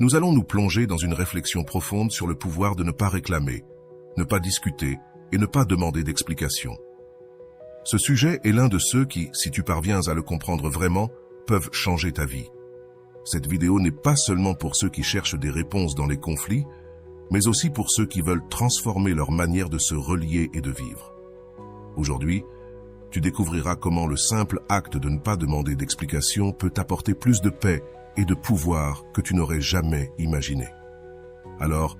nous allons nous plonger dans une réflexion profonde sur le pouvoir de ne pas réclamer, ne pas discuter et ne pas demander d'explications. Ce sujet est l'un de ceux qui, si tu parviens à le comprendre vraiment, peuvent changer ta vie. Cette vidéo n'est pas seulement pour ceux qui cherchent des réponses dans les conflits, mais aussi pour ceux qui veulent transformer leur manière de se relier et de vivre. Aujourd'hui, tu découvriras comment le simple acte de ne pas demander d'explication peut t'apporter plus de paix et de pouvoir que tu n'aurais jamais imaginé. Alors,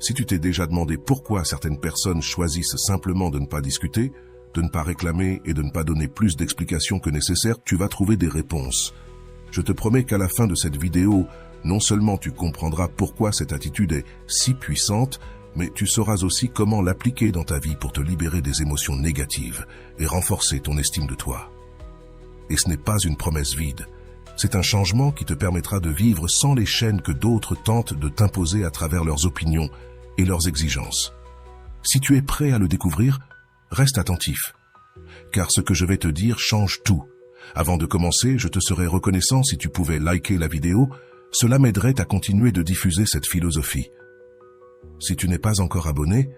si tu t'es déjà demandé pourquoi certaines personnes choisissent simplement de ne pas discuter, de ne pas réclamer et de ne pas donner plus d'explications que nécessaire, tu vas trouver des réponses. Je te promets qu'à la fin de cette vidéo, non seulement tu comprendras pourquoi cette attitude est si puissante, mais tu sauras aussi comment l'appliquer dans ta vie pour te libérer des émotions négatives et renforcer ton estime de toi. Et ce n'est pas une promesse vide. C'est un changement qui te permettra de vivre sans les chaînes que d'autres tentent de t'imposer à travers leurs opinions et leurs exigences. Si tu es prêt à le découvrir, reste attentif, car ce que je vais te dire change tout. Avant de commencer, je te serais reconnaissant si tu pouvais liker la vidéo, cela m'aiderait à continuer de diffuser cette philosophie. Si tu n'es pas encore abonné,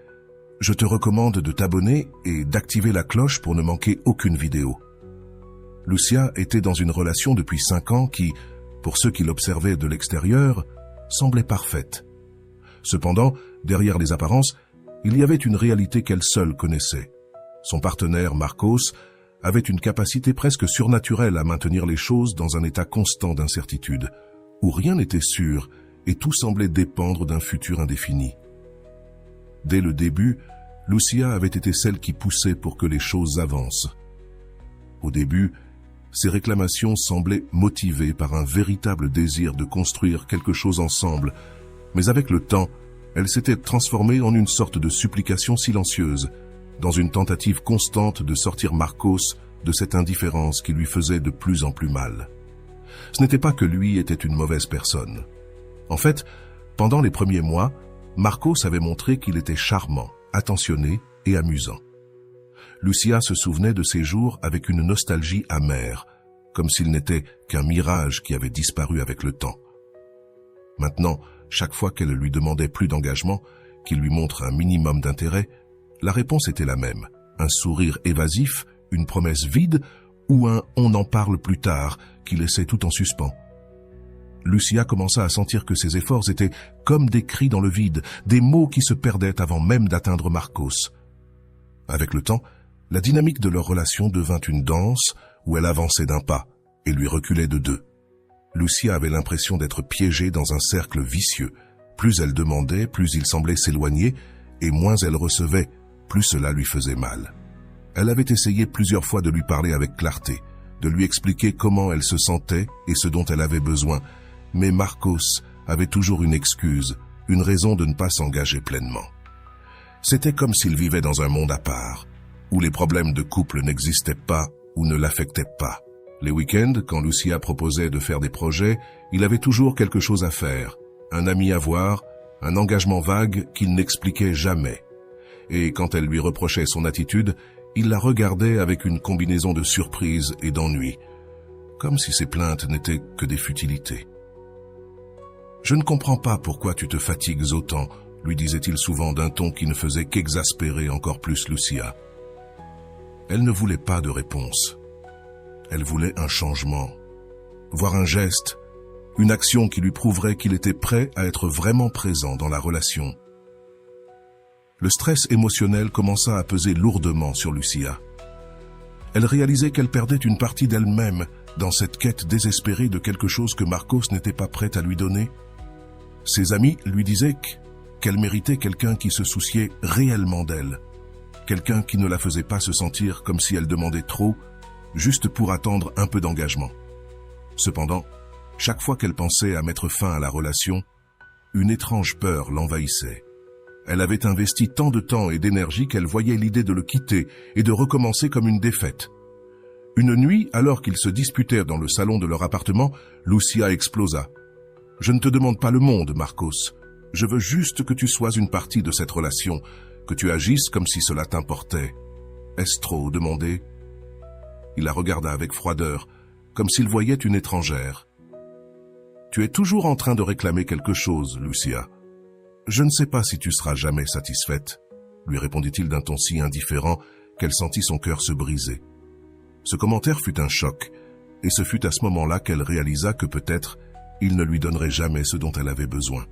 je te recommande de t'abonner et d'activer la cloche pour ne manquer aucune vidéo. Lucia était dans une relation depuis 5 ans qui, pour ceux qui l'observaient de l'extérieur, semblait parfaite. Cependant, derrière les apparences, il y avait une réalité qu'elle seule connaissait. Son partenaire, Marcos, avait une capacité presque surnaturelle à maintenir les choses dans un état constant d'incertitude, où rien n'était sûr et tout semblait dépendre d'un futur indéfini. Dès le début, Lucia avait été celle qui poussait pour que les choses avancent. Au début, ses réclamations semblaient motivées par un véritable désir de construire quelque chose ensemble, mais avec le temps, elle s'était transformée en une sorte de supplication silencieuse, dans une tentative constante de sortir Marcos de cette indifférence qui lui faisait de plus en plus mal. Ce n'était pas que lui était une mauvaise personne. En fait, pendant les premiers mois, Marcos avait montré qu'il était charmant, attentionné et amusant. Lucia se souvenait de ces jours avec une nostalgie amère, comme s'il n'était qu'un mirage qui avait disparu avec le temps. Maintenant, chaque fois qu'elle lui demandait plus d'engagement, qu'il lui montre un minimum d'intérêt, la réponse était la même, un sourire évasif, une promesse vide ou un « on en parle plus tard » qui laissait tout en suspens. Lucia commença à sentir que ses efforts étaient comme des cris dans le vide, des mots qui se perdaient avant même d'atteindre Marcos. Avec le temps, la dynamique de leur relation devint une danse où elle avançait d'un pas et lui reculait de 2. Lucia avait l'impression d'être piégée dans un cercle vicieux. Plus elle demandait, plus il semblait s'éloigner, et moins elle recevait, plus cela lui faisait mal. Elle avait essayé plusieurs fois de lui parler avec clarté, de lui expliquer comment elle se sentait et ce dont elle avait besoin, mais Marcos avait toujours une excuse, une raison de ne pas s'engager pleinement. C'était comme s'il vivait dans un monde à part, où les problèmes de couple n'existaient pas ou ne l'affectaient pas. Les week-ends, quand Lucia proposait de faire des projets, il avait toujours quelque chose à faire, un ami à voir, un engagement vague qu'il n'expliquait jamais. Et quand elle lui reprochait son attitude, il la regardait avec une combinaison de surprise et d'ennui, comme si ses plaintes n'étaient que des futilités. « Je ne comprends pas pourquoi tu te fatigues autant », lui disait-il souvent d'un ton qui ne faisait qu'exaspérer encore plus Lucia. Elle ne voulait pas de réponse. Elle voulait un changement, voir un geste, une action qui lui prouverait qu'il était prêt à être vraiment présent dans la relation. Le stress émotionnel commença à peser lourdement sur Lucia. Elle réalisait qu'elle perdait une partie d'elle-même dans cette quête désespérée de quelque chose que Marcos n'était pas prêt à lui donner. Ses amis lui disaient qu'elle méritait quelqu'un qui se souciait réellement d'elle, quelqu'un qui ne la faisait pas se sentir comme si elle demandait trop, juste pour attendre un peu d'engagement. Cependant, chaque fois qu'elle pensait à mettre fin à la relation, une étrange peur l'envahissait. Elle avait investi tant de temps et d'énergie qu'elle voyait l'idée de le quitter et de recommencer comme une défaite. Une nuit, alors qu'ils se disputèrent dans le salon de leur appartement, Lucia explosa. « Je ne te demande pas le monde, Marcos. Je veux juste que tu sois une partie de cette relation, que tu agisses comme si cela t'importait. » « Est-ce trop demandé ?» Il la regarda avec froideur, comme s'il voyait une étrangère. Tu es toujours en train de réclamer quelque chose, Lucia. Je ne sais pas si tu seras jamais satisfaite, lui répondit-il d'un ton si indifférent qu'elle sentit son cœur se briser. Ce commentaire fut un choc, et ce fut à ce moment-là qu'elle réalisa que peut-être il ne lui donnerait jamais ce dont elle avait besoin.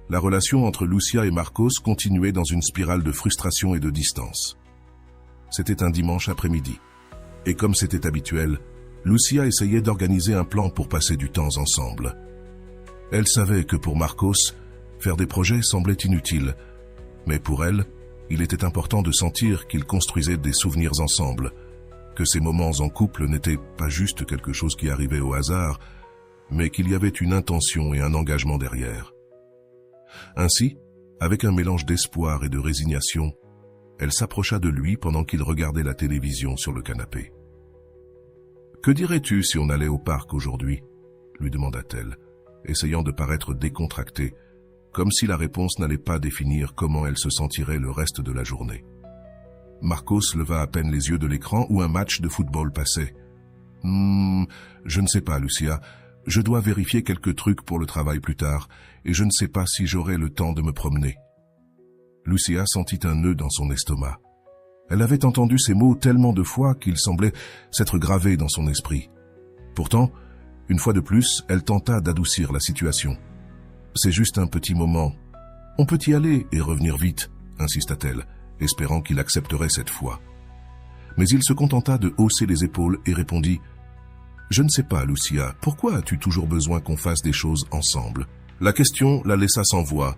La relation entre Lucia et Marcos continuait dans une spirale de frustration et de distance. C'était un dimanche après-midi, et comme c'était habituel, Lucia essayait d'organiser un plan pour passer du temps ensemble. Elle savait que pour Marcos, faire des projets semblait inutile, mais pour elle, il était important de sentir qu'ils construisaient des souvenirs ensemble, que ces moments en couple n'étaient pas juste quelque chose qui arrivait au hasard, mais qu'il y avait une intention et un engagement derrière. Ainsi, avec un mélange d'espoir et de résignation, elle s'approcha de lui pendant qu'il regardait la télévision sur le canapé. « Que dirais-tu si on allait au parc aujourd'hui ?» lui demanda-t-elle, essayant de paraître décontractée, comme si la réponse n'allait pas définir comment elle se sentirait le reste de la journée. Marcos leva à peine les yeux de l'écran où un match de football passait. « Je ne sais pas, Lucia. Je dois vérifier quelques trucs pour le travail plus tard, et je ne sais pas si j'aurai le temps de me promener. » Lucia sentit un nœud dans son estomac. Elle avait entendu ces mots tellement de fois qu'ils semblaient s'être gravés dans son esprit. Pourtant, une fois de plus, elle tenta d'adoucir la situation. « C'est juste un petit moment. On peut y aller et revenir vite, » insista-t-elle, espérant qu'il accepterait cette fois. Mais il se contenta de hausser les épaules et répondit « Je ne sais pas, Lucia, pourquoi as-tu toujours besoin qu'on fasse des choses ensemble ?» La question la laissa sans voix.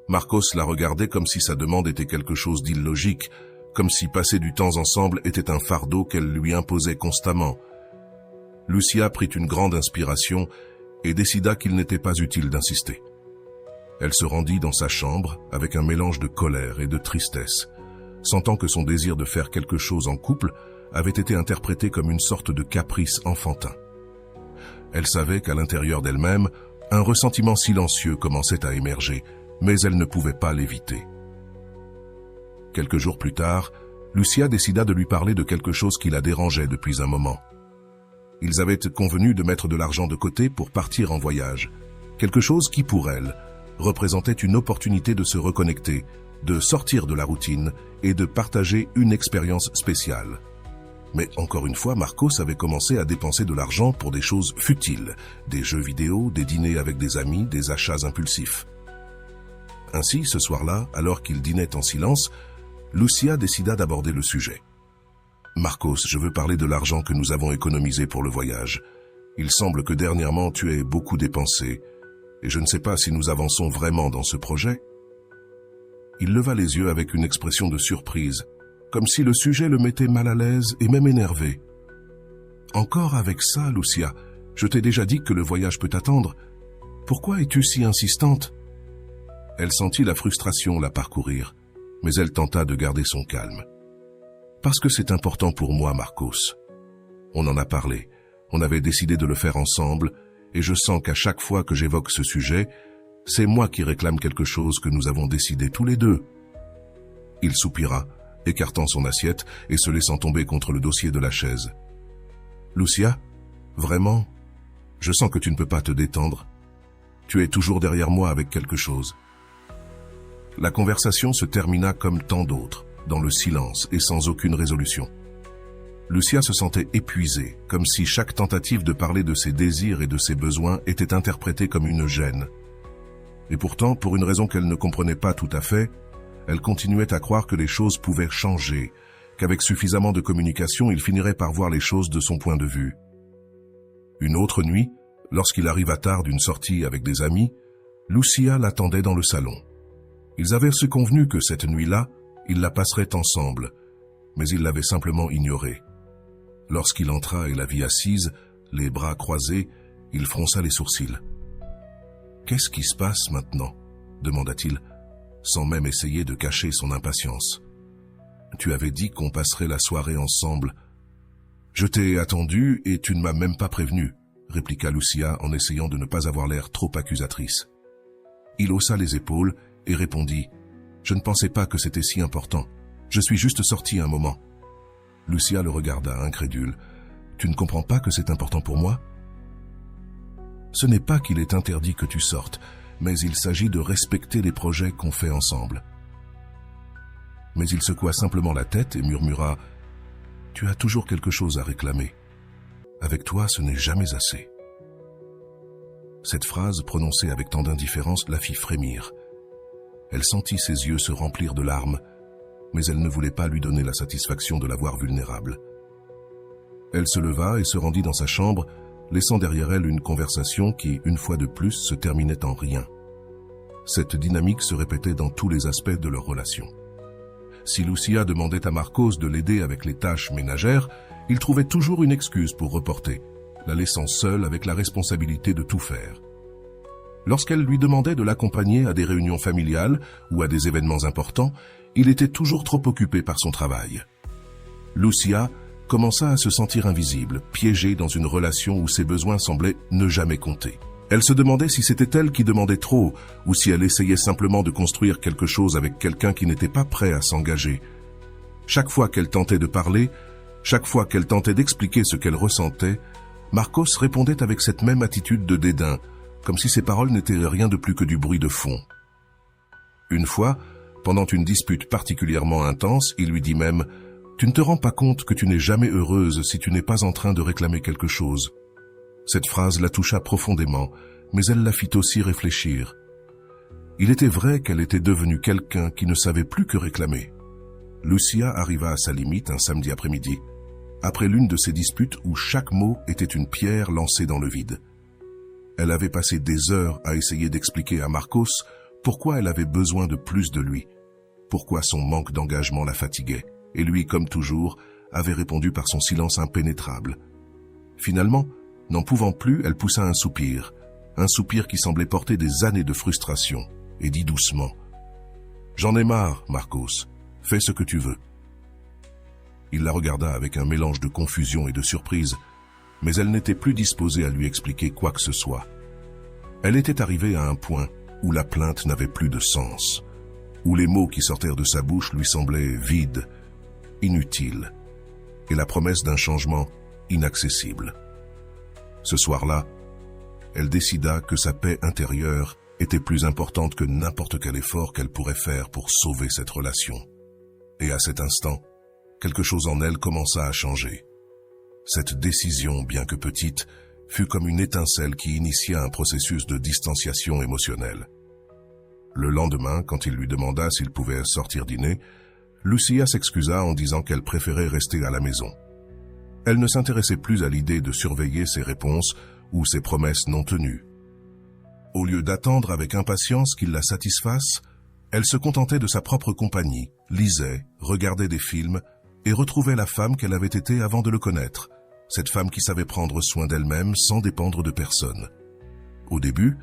Marcos la regardait comme si sa demande était quelque chose d'illogique, comme si passer du temps ensemble était un fardeau qu'elle lui imposait constamment. Lucia prit une grande inspiration et décida qu'il n'était pas utile d'insister. Elle se rendit dans sa chambre avec un mélange de colère et de tristesse, sentant que son désir de faire quelque chose en couple avait été interprété comme une sorte de caprice enfantin. Elle savait qu'à l'intérieur d'elle-même, un ressentiment silencieux commençait à émerger, mais elle ne pouvait pas l'éviter. Quelques jours plus tard, Lucia décida de lui parler de quelque chose qui la dérangeait depuis un moment. Ils avaient convenu de mettre de l'argent de côté pour partir en voyage, quelque chose qui, pour elle, représentait une opportunité de se reconnecter, de sortir de la routine et de partager une expérience spéciale. Mais encore une fois, Marcos avait commencé à dépenser de l'argent pour des choses futiles, des jeux vidéo, des dîners avec des amis, des achats impulsifs. Ainsi, ce soir-là, alors qu'ils dînaient en silence, Lucia décida d'aborder le sujet. « Marcos, je veux parler de l'argent que nous avons économisé pour le voyage. Il semble que dernièrement tu aies beaucoup dépensé, et je ne sais pas si nous avançons vraiment dans ce projet. » Il leva les yeux avec une expression de surprise, comme si le sujet le mettait mal à l'aise et même énervé. « Encore avec ça, Lucia, je t'ai déjà dit que le voyage peut attendre. Pourquoi es-tu si insistante ?» Elle sentit la frustration la parcourir, mais elle tenta de garder son calme. « Parce que c'est important pour moi, Marcos. On en a parlé, on avait décidé de le faire ensemble, et je sens qu'à chaque fois que j'évoque ce sujet, c'est moi qui réclame quelque chose que nous avons décidé tous les deux. » Il soupira, écartant son assiette et se laissant tomber contre le dossier de la chaise. « Lucia, vraiment, je sens que tu ne peux pas te détendre. Tu es toujours derrière moi avec quelque chose. » La conversation se termina comme tant d'autres, dans le silence et sans aucune résolution. Lucia se sentait épuisée, comme si chaque tentative de parler de ses désirs et de ses besoins était interprétée comme une gêne. Et pourtant, pour une raison qu'elle ne comprenait pas tout à fait, elle continuait à croire que les choses pouvaient changer, qu'avec suffisamment de communication, il finirait par voir les choses de son point de vue. Une autre nuit, lorsqu'il arriva tard d'une sortie avec des amis, Lucia l'attendait dans le salon. Ils avaient se convenu que cette nuit-là, ils la passeraient ensemble, mais il l'avait simplement ignorée. Lorsqu'il entra et la vit assise, les bras croisés, il fronça les sourcils. « Qu'est-ce qui se passe maintenant ?» demanda-t-il, sans même essayer de cacher son impatience. « Tu avais dit qu'on passerait la soirée ensemble. »« Je t'ai attendu et tu ne m'as même pas prévenu, » répliqua Lucia en essayant de ne pas avoir l'air trop accusatrice. Il haussa les épaules et répondit « Je ne pensais pas que c'était si important. Je suis juste sorti un moment. » Lucia le regarda incrédule. « Tu ne comprends pas que c'est important pour moi ?» Ce n'est pas qu'il est interdit que tu sortes, mais il s'agit de respecter les projets qu'on fait ensemble. » Mais il secoua simplement la tête et murmura « Tu as toujours quelque chose à réclamer. Avec toi, ce n'est jamais assez. » Cette phrase, prononcée avec tant d'indifférence, la fit frémir. Elle sentit ses yeux se remplir de larmes, mais elle ne voulait pas lui donner la satisfaction de la voir vulnérable. Elle se leva et se rendit dans sa chambre, laissant derrière elle une conversation qui, une fois de plus, se terminait en rien. Cette dynamique se répétait dans tous les aspects de leur relation. Si Lucia demandait à Marcos de l'aider avec les tâches ménagères, il trouvait toujours une excuse pour reporter, la laissant seule avec la responsabilité de tout faire. Lorsqu'elle lui demandait de l'accompagner à des réunions familiales ou à des événements importants, il était toujours trop occupé par son travail. Lucia commença à se sentir invisible, piégée dans une relation où ses besoins semblaient ne jamais compter. Elle se demandait si c'était elle qui demandait trop ou si elle essayait simplement de construire quelque chose avec quelqu'un qui n'était pas prêt à s'engager. Chaque fois qu'elle tentait de parler, chaque fois qu'elle tentait d'expliquer ce qu'elle ressentait, Marcos répondait avec cette même attitude de dédain, comme si ses paroles n'étaient rien de plus que du bruit de fond. Une fois, pendant une dispute particulièrement intense, il lui dit même « Tu ne te rends pas compte que tu n'es jamais heureuse si tu n'es pas en train de réclamer quelque chose ?» Cette phrase la toucha profondément, mais elle la fit aussi réfléchir. Il était vrai qu'elle était devenue quelqu'un qui ne savait plus que réclamer. Lucia arriva à sa limite un samedi après-midi, après l'une de ces disputes où chaque mot était une pierre lancée dans le vide. Elle avait passé des heures à essayer d'expliquer à Marcos pourquoi elle avait besoin de plus de lui, pourquoi son manque d'engagement la fatiguait, et lui, comme toujours, avait répondu par son silence impénétrable. Finalement, n'en pouvant plus, elle poussa un soupir qui semblait porter des années de frustration, et dit doucement « J'en ai marre, Marcos, fais ce que tu veux. » Il la regarda avec un mélange de confusion et de surprise, mais elle n'était plus disposée à lui expliquer quoi que ce soit. Elle était arrivée à un point où la plainte n'avait plus de sens, où les mots qui sortirent de sa bouche lui semblaient vides, inutiles, et la promesse d'un changement inaccessible. Ce soir-là, elle décida que sa paix intérieure était plus importante que n'importe quel effort qu'elle pourrait faire pour sauver cette relation. Et à cet instant, quelque chose en elle commença à changer. Cette décision, bien que petite, fut comme une étincelle qui initia un processus de distanciation émotionnelle. Le lendemain, quand il lui demanda s'il pouvait sortir dîner, Lucia s'excusa en disant qu'elle préférait rester à la maison. Elle ne s'intéressait plus à l'idée de surveiller ses réponses ou ses promesses non tenues. Au lieu d'attendre avec impatience qu'il la satisfasse, elle se contentait de sa propre compagnie, lisait, regardait des films et retrouvait la femme qu'elle avait été avant de le connaître, cette femme qui savait prendre soin d'elle-même sans dépendre de personne. Au début,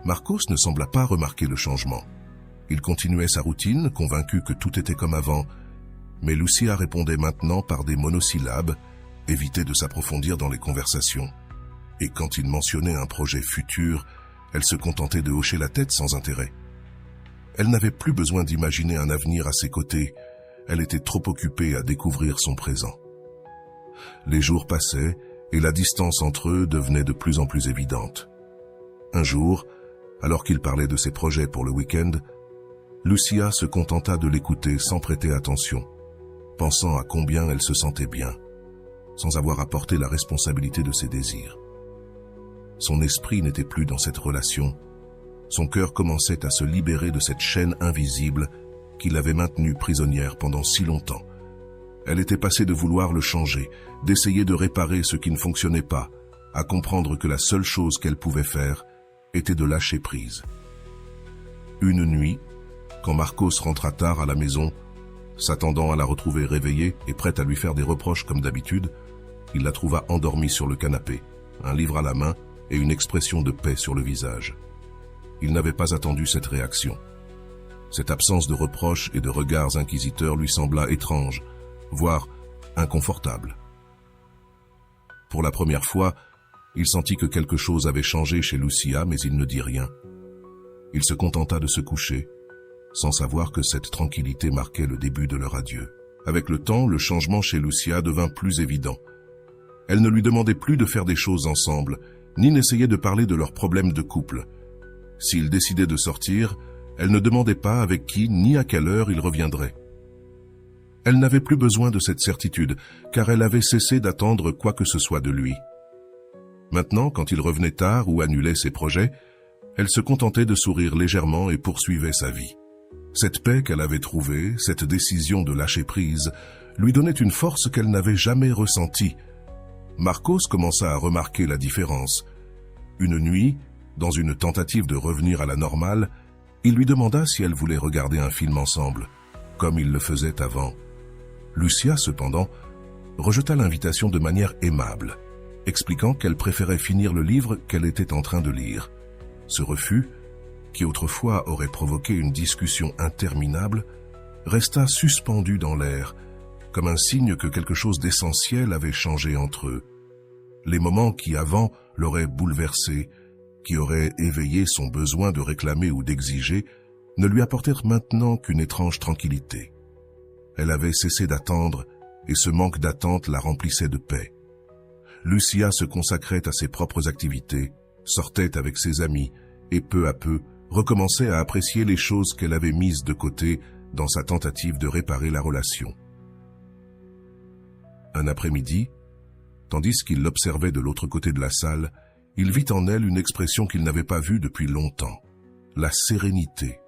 Marcos ne sembla pas remarquer le changement. Il continuait sa routine, convaincu que tout était comme avant, mais Lucia répondait maintenant par des monosyllabes, évitait de s'approfondir dans les conversations. Et quand il mentionnait un projet futur, elle se contentait de hocher la tête sans intérêt. Elle n'avait plus besoin d'imaginer un avenir à ses côtés, elle était trop occupée à découvrir son présent. Les jours passaient et la distance entre eux devenait de plus en plus évidente. Un jour, alors qu'il parlait de ses projets pour le week-end, Lucia se contenta de l'écouter sans prêter attention, pensant à combien elle se sentait bien, sans avoir à porter la responsabilité de ses désirs. Son esprit n'était plus dans cette relation. Son cœur commençait à se libérer de cette chaîne invisible qui l'avait maintenue prisonnière pendant si longtemps. Elle était passée de vouloir le changer, d'essayer de réparer ce qui ne fonctionnait pas, à comprendre que la seule chose qu'elle pouvait faire était de lâcher prise. Une nuit, quand Marcos rentra tard à la maison, s'attendant à la retrouver réveillée et prête à lui faire des reproches comme d'habitude, il la trouva endormie sur le canapé, un livre à la main et une expression de paix sur le visage. Il n'avait pas attendu cette réaction. Cette absence de reproches et de regards inquisiteurs lui sembla étrange, voire inconfortable. Pour la première fois, il sentit que quelque chose avait changé chez Lucia, mais il ne dit rien. Il se contenta de se coucher, sans savoir que cette tranquillité marquait le début de leur adieu. Avec le temps, le changement chez Lucia devint plus évident. Elle ne lui demandait plus de faire des choses ensemble, ni n'essayait de parler de leurs problèmes de couple. S'ils décidaient de sortir, elle ne demandait pas avec qui ni à quelle heure ils reviendraient. Elle n'avait plus besoin de cette certitude, car elle avait cessé d'attendre quoi que ce soit de lui. Maintenant, quand il revenait tard ou annulait ses projets, elle se contentait de sourire légèrement et poursuivait sa vie. Cette paix qu'elle avait trouvée, cette décision de lâcher prise, lui donnait une force qu'elle n'avait jamais ressentie. Marcos commença à remarquer la différence. Une nuit, dans une tentative de revenir à la normale, il lui demanda si elle voulait regarder un film ensemble, comme il le faisait avant. Lucia, cependant, rejeta l'invitation de manière aimable, expliquant qu'elle préférait finir le livre qu'elle était en train de lire. Ce refus, qui autrefois aurait provoqué une discussion interminable, resta suspendu dans l'air, comme un signe que quelque chose d'essentiel avait changé entre eux. Les moments qui avant l'auraient bouleversé, qui auraient éveillé son besoin de réclamer ou d'exiger, ne lui apportèrent maintenant qu'une étrange tranquillité. Elle avait cessé d'attendre, et ce manque d'attente la remplissait de paix. Lucia se consacrait à ses propres activités, sortait avec ses amis, et peu à peu recommençait à apprécier les choses qu'elle avait mises de côté dans sa tentative de réparer la relation. Un après-midi, tandis qu'il l'observait de l'autre côté de la salle, il vit en elle une expression qu'il n'avait pas vue depuis longtemps, la sérénité.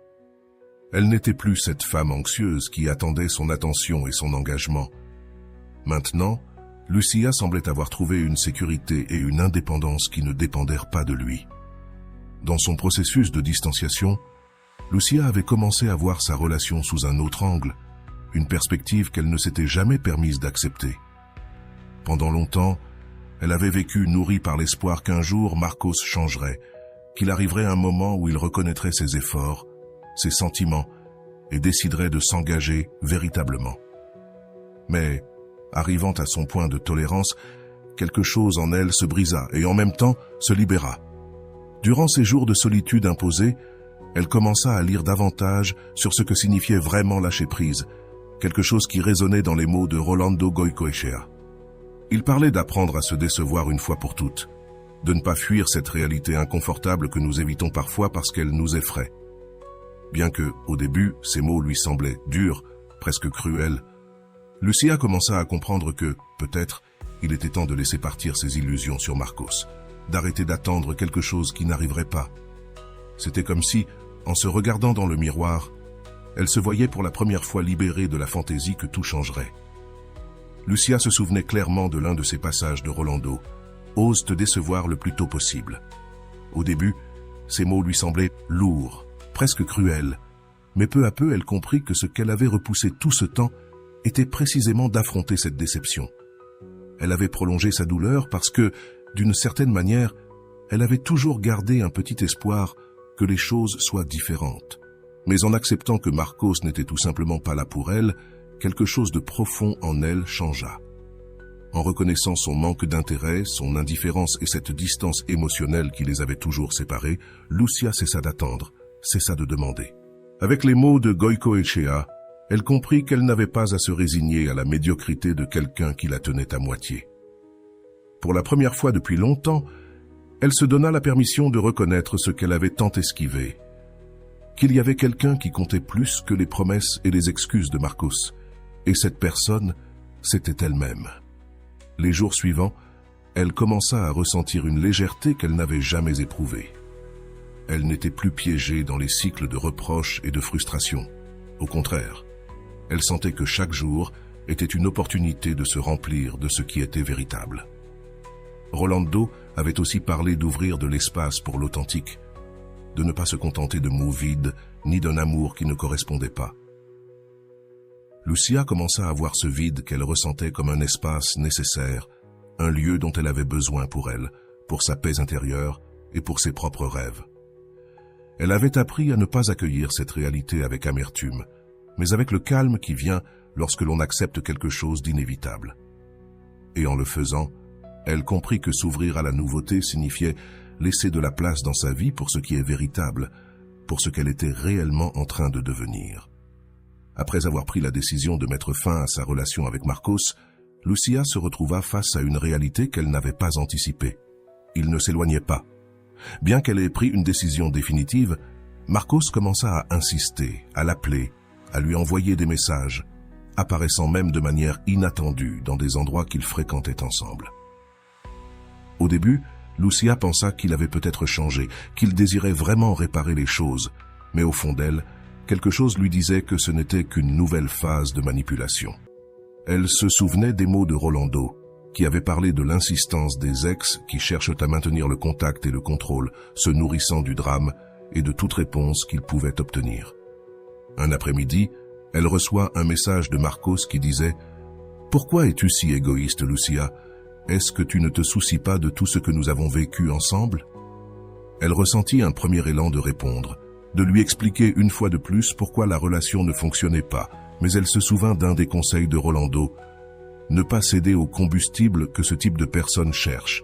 Elle n'était plus cette femme anxieuse qui attendait son attention et son engagement. Maintenant, Lucia semblait avoir trouvé une sécurité et une indépendance qui ne dépendèrent pas de lui. Dans son processus de distanciation, Lucia avait commencé à voir sa relation sous un autre angle, une perspective qu'elle ne s'était jamais permise d'accepter. Pendant longtemps, elle avait vécu nourrie par l'espoir qu'un jour Marcos changerait, qu'il arriverait un moment où il reconnaîtrait ses efforts, ses sentiments, et déciderait de s'engager véritablement. Mais, arrivant à son point de tolérance, quelque chose en elle se brisa et en même temps se libéra. Durant ces jours de solitude imposée, elle commença à lire davantage sur ce que signifiait vraiment lâcher prise, quelque chose qui résonnait dans les mots de Rolando Goicoechea. Il parlait d'apprendre à se décevoir une fois pour toutes, de ne pas fuir cette réalité inconfortable que nous évitons parfois parce qu'elle nous effraie. Bien que, au début, ces mots lui semblaient durs, presque cruels, Lucia commença à comprendre que, peut-être, il était temps de laisser partir ses illusions sur Marcos, d'arrêter d'attendre quelque chose qui n'arriverait pas. C'était comme si, en se regardant dans le miroir, elle se voyait pour la première fois libérée de la fantaisie que tout changerait. Lucia se souvenait clairement de l'un de ces passages de Rolando, « Ose te décevoir le plus tôt possible ». Au début, ces mots lui semblaient lourds, presque cruels, mais peu à peu elle comprit que ce qu'elle avait repoussé tout ce temps était précisément d'affronter cette déception. Elle avait prolongé sa douleur parce que, d'une certaine manière, elle avait toujours gardé un petit espoir que les choses soient différentes. Mais en acceptant que Marcos n'était tout simplement pas là pour elle, quelque chose de profond en elle changea. En reconnaissant son manque d'intérêt, son indifférence et cette distance émotionnelle qui les avait toujours séparés, Lucia cessa d'attendre, cessa de demander. Avec les mots de Goicoechea, elle comprit qu'elle n'avait pas à se résigner à la médiocrité de quelqu'un qui la tenait à moitié. Pour la première fois depuis longtemps, elle se donna la permission de reconnaître ce qu'elle avait tant esquivé, qu'il y avait quelqu'un qui comptait plus que les promesses et les excuses de Marcos, et cette personne, c'était elle-même. Les jours suivants, elle commença à ressentir une légèreté qu'elle n'avait jamais éprouvée. Elle n'était plus piégée dans les cycles de reproches et de frustration. Au contraire, elle sentait que chaque jour était une opportunité de se remplir de ce qui était véritable. Rolando avait aussi parlé d'ouvrir de l'espace pour l'authentique, de ne pas se contenter de mots vides ni d'un amour qui ne correspondait pas. Lucia commença à voir ce vide qu'elle ressentait comme un espace nécessaire, un lieu dont elle avait besoin pour elle, pour sa paix intérieure et pour ses propres rêves. Elle avait appris à ne pas accueillir cette réalité avec amertume, mais avec le calme qui vient lorsque l'on accepte quelque chose d'inévitable. Et en le faisant, elle comprit que s'ouvrir à la nouveauté signifiait laisser de la place dans sa vie pour ce qui est véritable, pour ce qu'elle était réellement en train de devenir. Après avoir pris la décision de mettre fin à sa relation avec Marcos, Lucia se retrouva face à une réalité qu'elle n'avait pas anticipée. il ne s'éloignait pas. Bien qu'elle ait pris une décision définitive, Marcos commença à insister, à l'appeler, à lui envoyer des messages, apparaissant même de manière inattendue dans des endroits qu'ils fréquentaient ensemble. Au début, Lucia pensa qu'il avait peut-être changé, qu'il désirait vraiment réparer les choses, mais au fond d'elle, quelque chose lui disait que ce n'était qu'une nouvelle phase de manipulation. Elle se souvenait des mots de Rolando, qui avait parlé de l'insistance des ex qui cherchent à maintenir le contact et le contrôle, se nourrissant du drame et de toute réponse qu'ils pouvaient obtenir. Un après-midi, elle reçoit un message de Marcos qui disait « Pourquoi es-tu si égoïste, Lucia ? Est-ce que tu ne te soucies pas de tout ce que nous avons vécu ensemble ?» Elle ressentit un premier élan de répondre, de lui expliquer une fois de plus pourquoi la relation ne fonctionnait pas, mais elle se souvint d'un des conseils de Rolando, ne pas céder au combustible que ce type de personne cherche.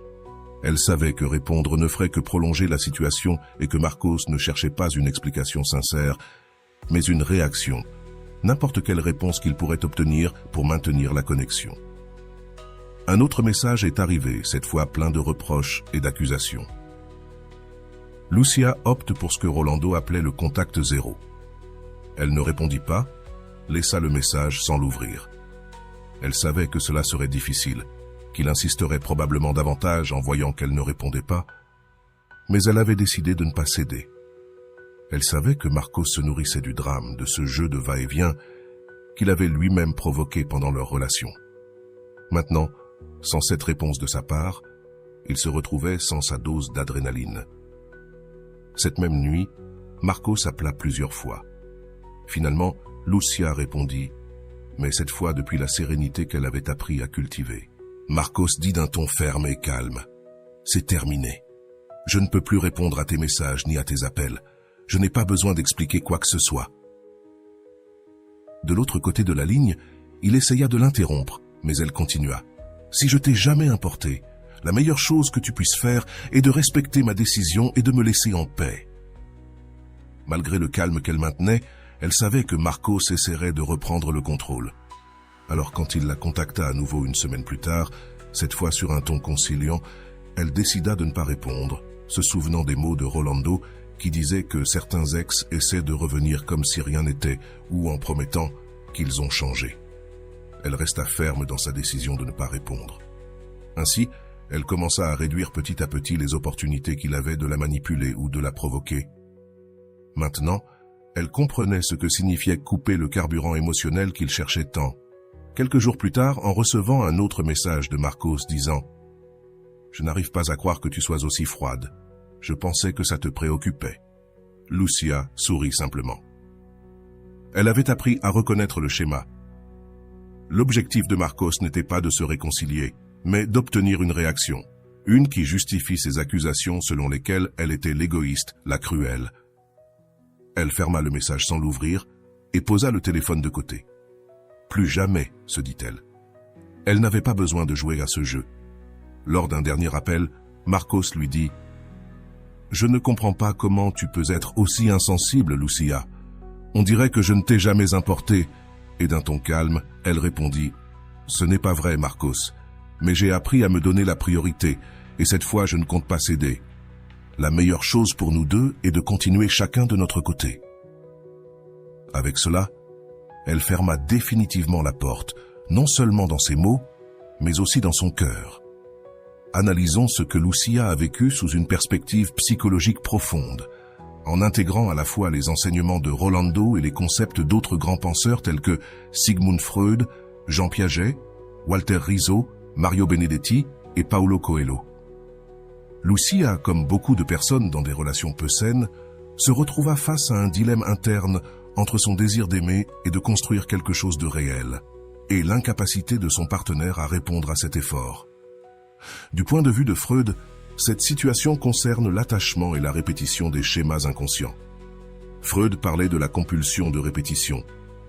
Elle savait que répondre ne ferait que prolonger la situation et que Marcos ne cherchait pas une explication sincère, mais une réaction, n'importe quelle réponse qu'il pourrait obtenir pour maintenir la connexion. Un autre message est arrivé, cette fois plein de reproches et d'accusations. Lucia opte pour ce que Rolando appelait le contact zéro. Elle ne répondit pas, laissa le message sans l'ouvrir. Elle savait que cela serait difficile, qu'il insisterait probablement davantage en voyant qu'elle ne répondait pas, mais elle avait décidé de ne pas céder. Elle savait que Marcos se nourrissait du drame, de ce jeu de va-et-vient qu'il avait lui-même provoqué pendant leur relation. Maintenant, sans cette réponse de sa part, il se retrouvait sans sa dose d'adrénaline. Cette même nuit, Marcos appela plusieurs fois. Finalement, Lucia répondit, mais cette fois depuis la sérénité qu'elle avait appris à cultiver. Marcos dit d'un ton ferme et calme, « C'est terminé. Je ne peux plus répondre à tes messages ni à tes appels. Je n'ai pas besoin d'expliquer quoi que ce soit. » De l'autre côté de la ligne, il essaya de l'interrompre, mais elle continua. « Si je t'ai jamais importé, la meilleure chose que tu puisses faire est de respecter ma décision et de me laisser en paix. » Malgré le calme qu'elle maintenait, elle savait que Marcos essaierait de reprendre le contrôle. Alors quand il la contacta à nouveau une semaine plus tard, cette fois sur un ton conciliant, elle décida de ne pas répondre, se souvenant des mots de Rolando qui disait que certains ex essaient de revenir comme si rien n'était ou en promettant qu'ils ont changé. Elle resta ferme dans sa décision de ne pas répondre. Ainsi, elle commença à réduire petit à petit les opportunités qu'il avait de la manipuler ou de la provoquer. Maintenant, elle comprenait ce que signifiait couper le carburant émotionnel qu'il cherchait tant. Quelques jours plus tard, en recevant un autre message de Marcos disant « Je n'arrive pas à croire que tu sois aussi froide. Je pensais que ça te préoccupait. » Lucia sourit simplement. Elle avait appris à reconnaître le schéma. L'objectif de Marcos n'était pas de se réconcilier, mais d'obtenir une réaction, une qui justifie ses accusations selon lesquelles elle était l'égoïste, la cruelle. Elle ferma le message sans l'ouvrir et posa le téléphone de côté. Plus jamais, se dit-elle. Elle n'avait pas besoin de jouer à ce jeu. Lors d'un dernier appel, Marcos lui dit « Je ne comprends pas comment tu peux être aussi insensible, Lucia. On dirait que je ne t'ai jamais importé. » Et d'un ton calme, elle répondit « Ce n'est pas vrai, Marcos, mais j'ai appris à me donner la priorité, et cette fois je ne compte pas céder. La meilleure chose pour nous deux est de continuer chacun de notre côté. » Avec cela, elle ferma définitivement la porte, non seulement dans ses mots, mais aussi dans son cœur. Analysons ce que Lucia a vécu sous une perspective psychologique profonde, en intégrant à la fois les enseignements de Rolando et les concepts d'autres grands penseurs tels que Sigmund Freud, Jean Piaget, Walter Rizzo, Mario Benedetti et Paulo Coelho. Lucia, comme beaucoup de personnes dans des relations peu saines, se retrouva face à un dilemme interne entre son désir d'aimer et de construire quelque chose de réel, et l'incapacité de son partenaire à répondre à cet effort. Du point de vue de Freud, cette situation concerne l'attachement et la répétition des schémas inconscients. Freud parlait de la compulsion de répétition,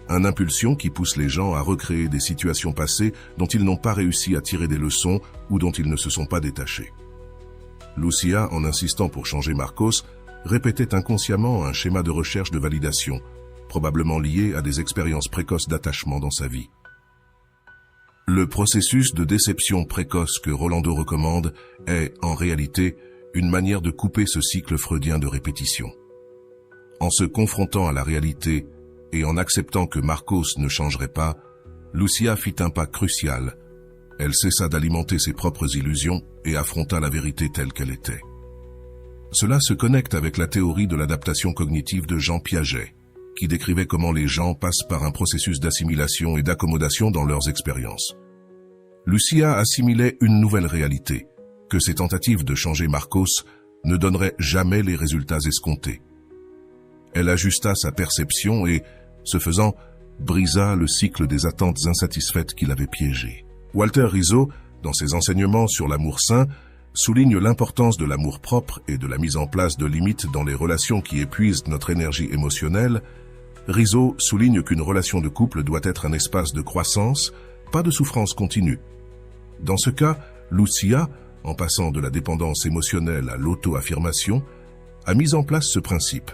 une impulsion qui pousse les gens à recréer des situations passées dont ils n'ont pas réussi à tirer des leçons ou dont ils ne se sont pas détachés. Lucia, en insistant pour changer Marcos, répétait inconsciemment un schéma de recherche de validation, probablement lié à des expériences précoces d'attachement dans sa vie. Le processus de déception précoce que Rolando recommande est, en réalité, une manière de couper ce cycle freudien de répétition. En se confrontant à la réalité et en acceptant que Marcos ne changerait pas, Lucia fit un pas crucial. Elle cessa d'alimenter ses propres illusions et affronta la vérité telle qu'elle était. Cela se connecte avec la théorie de l'adaptation cognitive de Jean Piaget, qui décrivait comment les gens passent par un processus d'assimilation et d'accommodation dans leurs expériences. Lucia assimilait une nouvelle réalité, que ses tentatives de changer Marcos ne donneraient jamais les résultats escomptés. Elle ajusta sa perception et, ce faisant, brisa le cycle des attentes insatisfaites qui l'avaient piégée. Walter Rizzo, dans ses enseignements sur l'amour sain, souligne l'importance de l'amour propre et de la mise en place de limites dans les relations qui épuisent notre énergie émotionnelle. Rizzo souligne qu'une relation de couple doit être un espace de croissance, pas de souffrance continue. Dans ce cas, Lucia, en passant de la dépendance émotionnelle à l'auto-affirmation, a mis en place ce principe.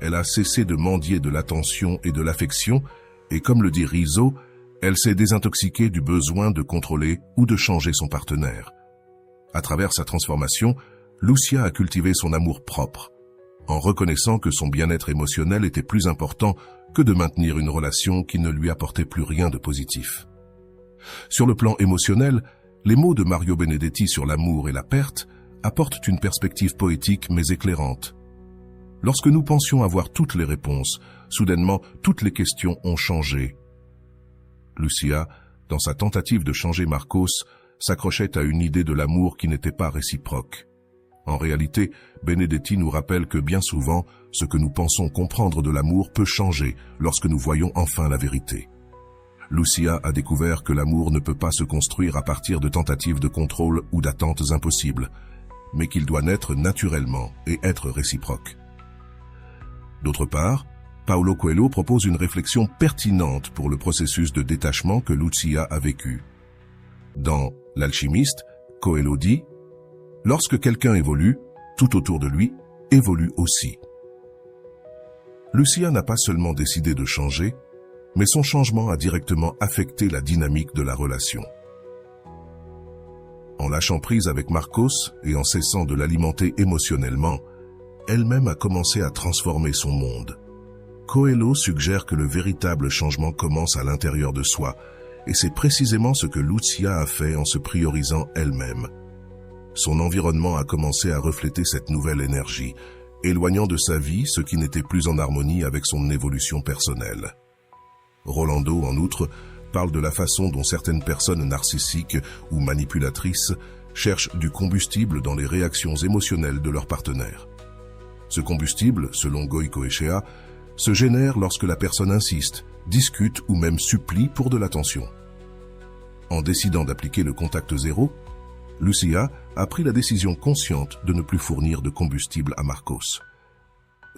Elle a cessé de mendier de l'attention et de l'affection, et comme le dit Rizzo, elle s'est désintoxiquée du besoin de contrôler ou de changer son partenaire. À travers sa transformation, Lucia a cultivé son amour propre, en reconnaissant que son bien-être émotionnel était plus important que de maintenir une relation qui ne lui apportait plus rien de positif. Sur le plan émotionnel, les mots de Mario Benedetti sur l'amour et la perte apportent une perspective poétique mais éclairante. Lorsque nous pensions avoir toutes les réponses, soudainement toutes les questions ont changé. Lucia, dans sa tentative de changer Marcos, s'accrochait à une idée de l'amour qui n'était pas réciproque. En réalité, Benedetti nous rappelle que bien souvent, ce que nous pensons comprendre de l'amour peut changer lorsque nous voyons enfin la vérité. Lucia a découvert que l'amour ne peut pas se construire à partir de tentatives de contrôle ou d'attentes impossibles, mais qu'il doit naître naturellement et être réciproque. D'autre part, Paulo Coelho propose une réflexion pertinente pour le processus de détachement que Lucia a vécu. Dans L'Alchimiste, Coelho dit « Lorsque quelqu'un évolue, tout autour de lui évolue aussi. » Lucia n'a pas seulement décidé de changer, mais son changement a directement affecté la dynamique de la relation. En lâchant prise avec Marcos et en cessant de l'alimenter émotionnellement, elle-même a commencé à transformer son monde. Coelho suggère que le véritable changement commence à l'intérieur de soi, et c'est précisément ce que Lucia a fait en se priorisant elle-même. Son environnement a commencé à refléter cette nouvelle énergie, éloignant de sa vie ce qui n'était plus en harmonie avec son évolution personnelle. Rolando, en outre, parle de la façon dont certaines personnes narcissiques ou manipulatrices cherchent du combustible dans les réactions émotionnelles de leur partenaire. Ce combustible, selon Goicoechea, se génère lorsque la personne insiste, discute ou même supplie pour de l'attention. En décidant d'appliquer le contact zéro, Lucia a pris la décision consciente de ne plus fournir de combustible à Marcos.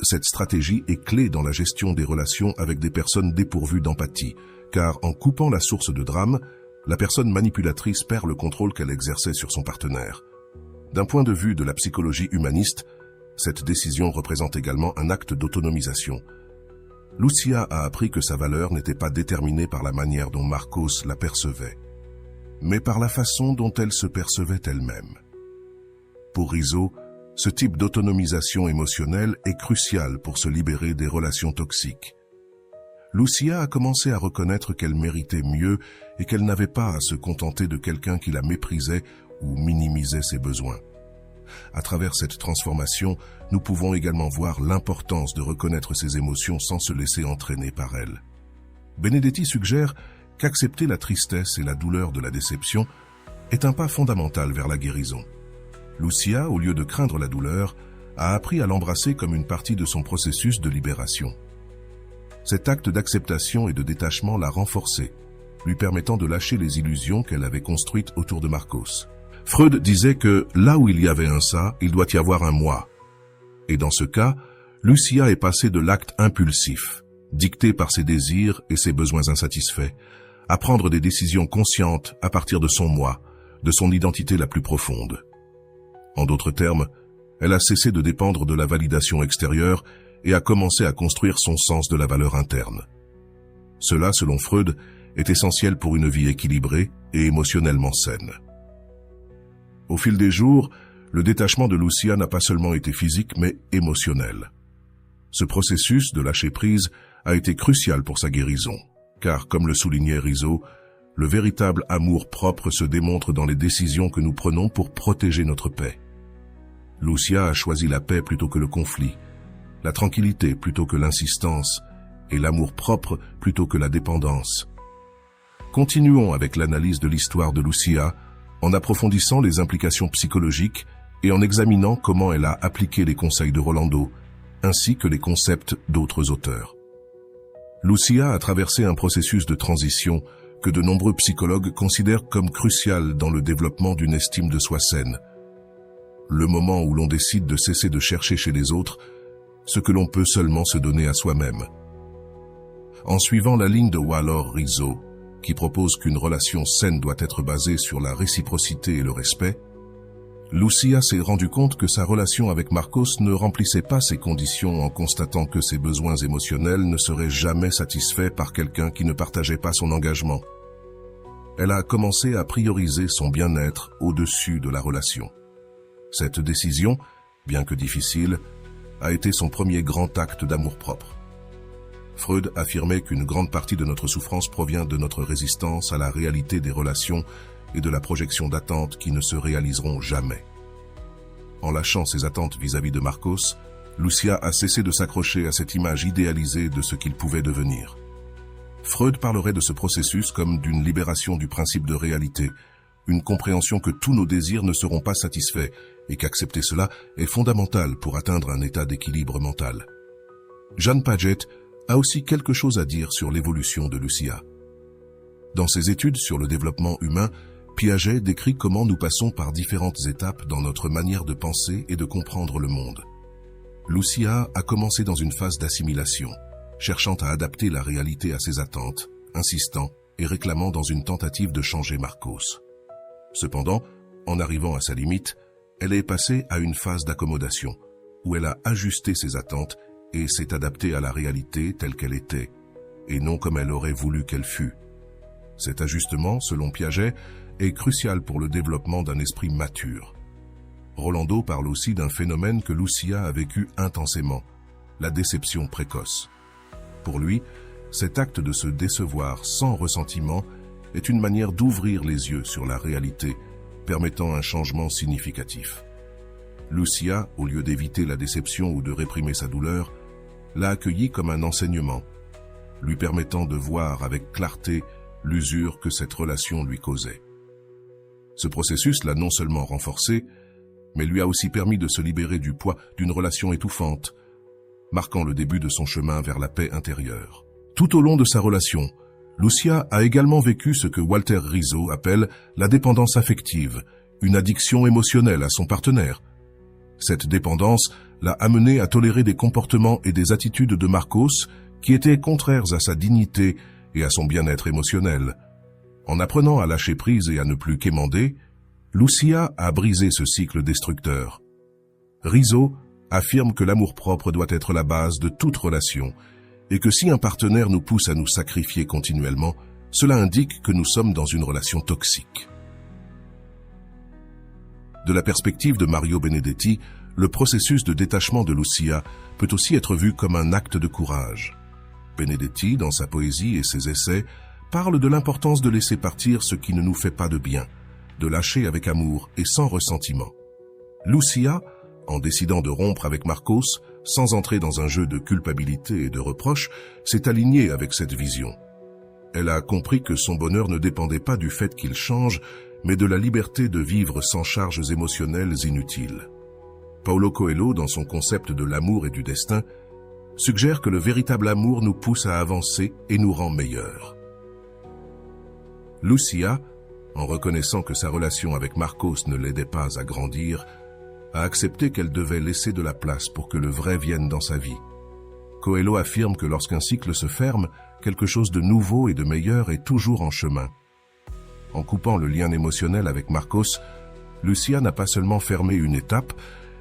Cette stratégie est clé dans la gestion des relations avec des personnes dépourvues d'empathie, car en coupant la source de drame, la personne manipulatrice perd le contrôle qu'elle exerçait sur son partenaire. D'un point de vue de la psychologie humaniste, cette décision représente également un acte d'autonomisation. Lucia a appris que sa valeur n'était pas déterminée par la manière dont Marcos la percevait, mais par la façon dont elle se percevait elle-même. Pour Rizzo, ce type d'autonomisation émotionnelle est crucial pour se libérer des relations toxiques. Lucia a commencé à reconnaître qu'elle méritait mieux et qu'elle n'avait pas à se contenter de quelqu'un qui la méprisait ou minimisait ses besoins. À travers cette transformation, nous pouvons également voir l'importance de reconnaître ses émotions sans se laisser entraîner par elles. Benedetti suggère qu'accepter la tristesse et la douleur de la déception est un pas fondamental vers la guérison. Lucia, au lieu de craindre la douleur, a appris à l'embrasser comme une partie de son processus de libération. Cet acte d'acceptation et de détachement l'a renforcée, lui permettant de lâcher les illusions qu'elle avait construites autour de Marcos. Freud disait que là où il y avait un ça, il doit y avoir un moi. Et dans ce cas, Lucia est passée de l'acte impulsif, dicté par ses désirs et ses besoins insatisfaits, à prendre des décisions conscientes à partir de son moi, de son identité la plus profonde. En d'autres termes, elle a cessé de dépendre de la validation extérieure et a commencé à construire son sens de la valeur interne. Cela, selon Freud, est essentielle pour une vie équilibrée et émotionnellement saine. Au fil des jours, le détachement de Lucia n'a pas seulement été physique, mais émotionnel. Ce processus de lâcher prise a été crucial pour sa guérison, car, comme le soulignait Rizzo, le véritable amour propre se démontre dans les décisions que nous prenons pour protéger notre paix. Lucia a choisi la paix plutôt que le conflit, la tranquillité plutôt que l'insistance, et l'amour propre plutôt que la dépendance. Continuons avec l'analyse de l'histoire de Lucia, en approfondissant les implications psychologiques et en examinant comment elle a appliqué les conseils de Rolando, ainsi que les concepts d'autres auteurs. Lucia a traversé un processus de transition que de nombreux psychologues considèrent comme crucial dans le développement d'une estime de soi saine. Le moment où l'on décide de cesser de chercher chez les autres ce que l'on peut seulement se donner à soi-même. En suivant la ligne de Walor Rizzo, qui propose qu'une relation saine doit être basée sur la réciprocité et le respect, Lucia s'est rendu compte que sa relation avec Marcos ne remplissait pas ces conditions en constatant que ses besoins émotionnels ne seraient jamais satisfaits par quelqu'un qui ne partageait pas son engagement. Elle a commencé à prioriser son bien-être au-dessus de la relation. Cette décision, bien que difficile, a été son premier grand acte d'amour-propre. Freud affirmait qu'une grande partie de notre souffrance provient de notre résistance à la réalité des relations et de la projection d'attentes qui ne se réaliseront jamais. En lâchant ses attentes vis-à-vis de Marcos, Lucia a cessé de s'accrocher à cette image idéalisée de ce qu'il pouvait devenir. Freud parlerait de ce processus comme d'une libération du principe de réalité, une compréhension que tous nos désirs ne seront pas satisfaits et qu'accepter cela est fondamental pour atteindre un état d'équilibre mental. Jeanne Paget a aussi quelque chose à dire sur l'évolution de Lucia. Dans ses études sur le développement humain, Piaget décrit comment nous passons par différentes étapes dans notre manière de penser et de comprendre le monde. Lucia a commencé dans une phase d'assimilation, cherchant à adapter la réalité à ses attentes, insistant et réclamant dans une tentative de changer Marcos. Cependant, en arrivant à sa limite, elle est passée à une phase d'accommodation, où elle a ajusté ses attentes et s'est adaptée à la réalité telle qu'elle était, et non comme elle aurait voulu qu'elle fût. Cet ajustement, selon Piaget, est crucial pour le développement d'un esprit mature. Rolando parle aussi d'un phénomène que Lucia a vécu intensément, la déception précoce. Pour lui, cet acte de se décevoir sans ressentiment est une manière d'ouvrir les yeux sur la réalité, permettant un changement significatif. Lucia, au lieu d'éviter la déception ou de réprimer sa douleur, l'a accueillie comme un enseignement, lui permettant de voir avec clarté l'usure que cette relation lui causait. Ce processus l'a non seulement renforcé, mais lui a aussi permis de se libérer du poids d'une relation étouffante, marquant le début de son chemin vers la paix intérieure. Tout au long de sa relation, Lucia a également vécu ce que Walter Rizzo appelle la dépendance affective, une addiction émotionnelle à son partenaire. Cette dépendance l'a amenée à tolérer des comportements et des attitudes de Marcos qui étaient contraires à sa dignité et à son bien-être émotionnel. En apprenant à lâcher prise et à ne plus quémander, Lucia a brisé ce cycle destructeur. Rizzo affirme que l'amour-propre doit être la base de toute relation et que si un partenaire nous pousse à nous sacrifier continuellement, cela indique que nous sommes dans une relation toxique. De la perspective de Mario Benedetti, le processus de détachement de Lucia peut aussi être vu comme un acte de courage. Benedetti, dans sa poésie et ses essais, parle de l'importance de laisser partir ce qui ne nous fait pas de bien, de lâcher avec amour et sans ressentiment. Lucia, en décidant de rompre avec Marcos, sans entrer dans un jeu de culpabilité et de reproche, s'est alignée avec cette vision. Elle a compris que son bonheur ne dépendait pas du fait qu'il change, mais de la liberté de vivre sans charges émotionnelles inutiles. Paulo Coelho, dans son concept de l'amour et du destin, suggère que le véritable amour nous pousse à avancer et nous rend meilleurs. Lucia, en reconnaissant que sa relation avec Marcos ne l'aidait pas à grandir, a accepté qu'elle devait laisser de la place pour que le vrai vienne dans sa vie. Coelho affirme que lorsqu'un cycle se ferme, quelque chose de nouveau et de meilleur est toujours en chemin. En coupant le lien émotionnel avec Marcos, Lucia n'a pas seulement fermé une étape,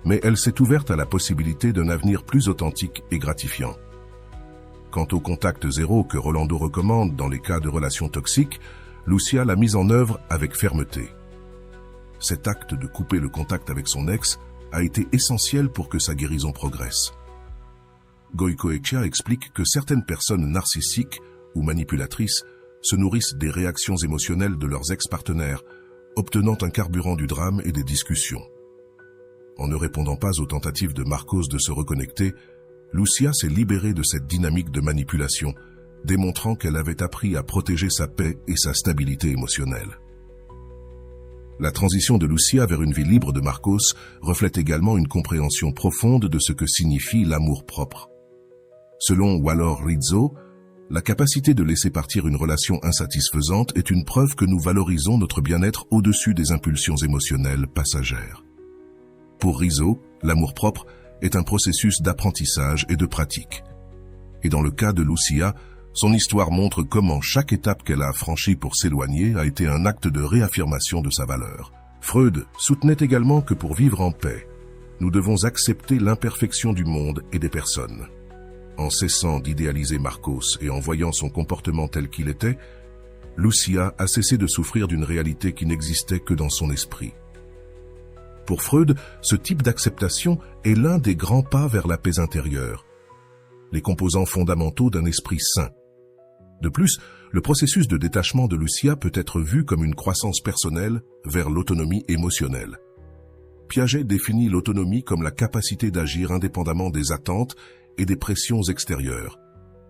mais elle s'est ouverte à la possibilité d'un avenir plus authentique et gratifiant. Quant au contact zéro que Rolando recommande dans les cas de relations toxiques, Lucia l'a mis en œuvre avec fermeté. Cet acte de couper le contact avec son ex a été essentiel pour que sa guérison progresse. Goicoechea explique que certaines personnes narcissiques ou manipulatrices se nourrissent des réactions émotionnelles de leurs ex-partenaires, obtenant un carburant du drame et des discussions. En ne répondant pas aux tentatives de Marcos de se reconnecter, Lucia s'est libérée de cette dynamique de manipulation, démontrant qu'elle avait appris à protéger sa paix et sa stabilité émotionnelle. La transition de Lucia vers une vie libre de Marcos reflète également une compréhension profonde de ce que signifie l'amour-propre. Selon Walor Rizzo, la capacité de laisser partir une relation insatisfaisante est une preuve que nous valorisons notre bien-être au-dessus des impulsions émotionnelles passagères. Pour Rizzo, l'amour-propre est un processus d'apprentissage et de pratique. Et dans le cas de Lucia, son histoire montre comment chaque étape qu'elle a franchie pour s'éloigner a été un acte de réaffirmation de sa valeur. Freud soutenait également que pour vivre en paix, nous devons accepter l'imperfection du monde et des personnes. En cessant d'idéaliser Marcos et en voyant son comportement tel qu'il était, Lucia a cessé de souffrir d'une réalité qui n'existait que dans son esprit. Pour Freud, ce type d'acceptation est l'un des grands pas vers la paix intérieure, les composants fondamentaux d'un esprit sain. De plus, le processus de détachement de Lucia peut être vu comme une croissance personnelle vers l'autonomie émotionnelle. Piaget définit l'autonomie comme la capacité d'agir indépendamment des attentes et des pressions extérieures.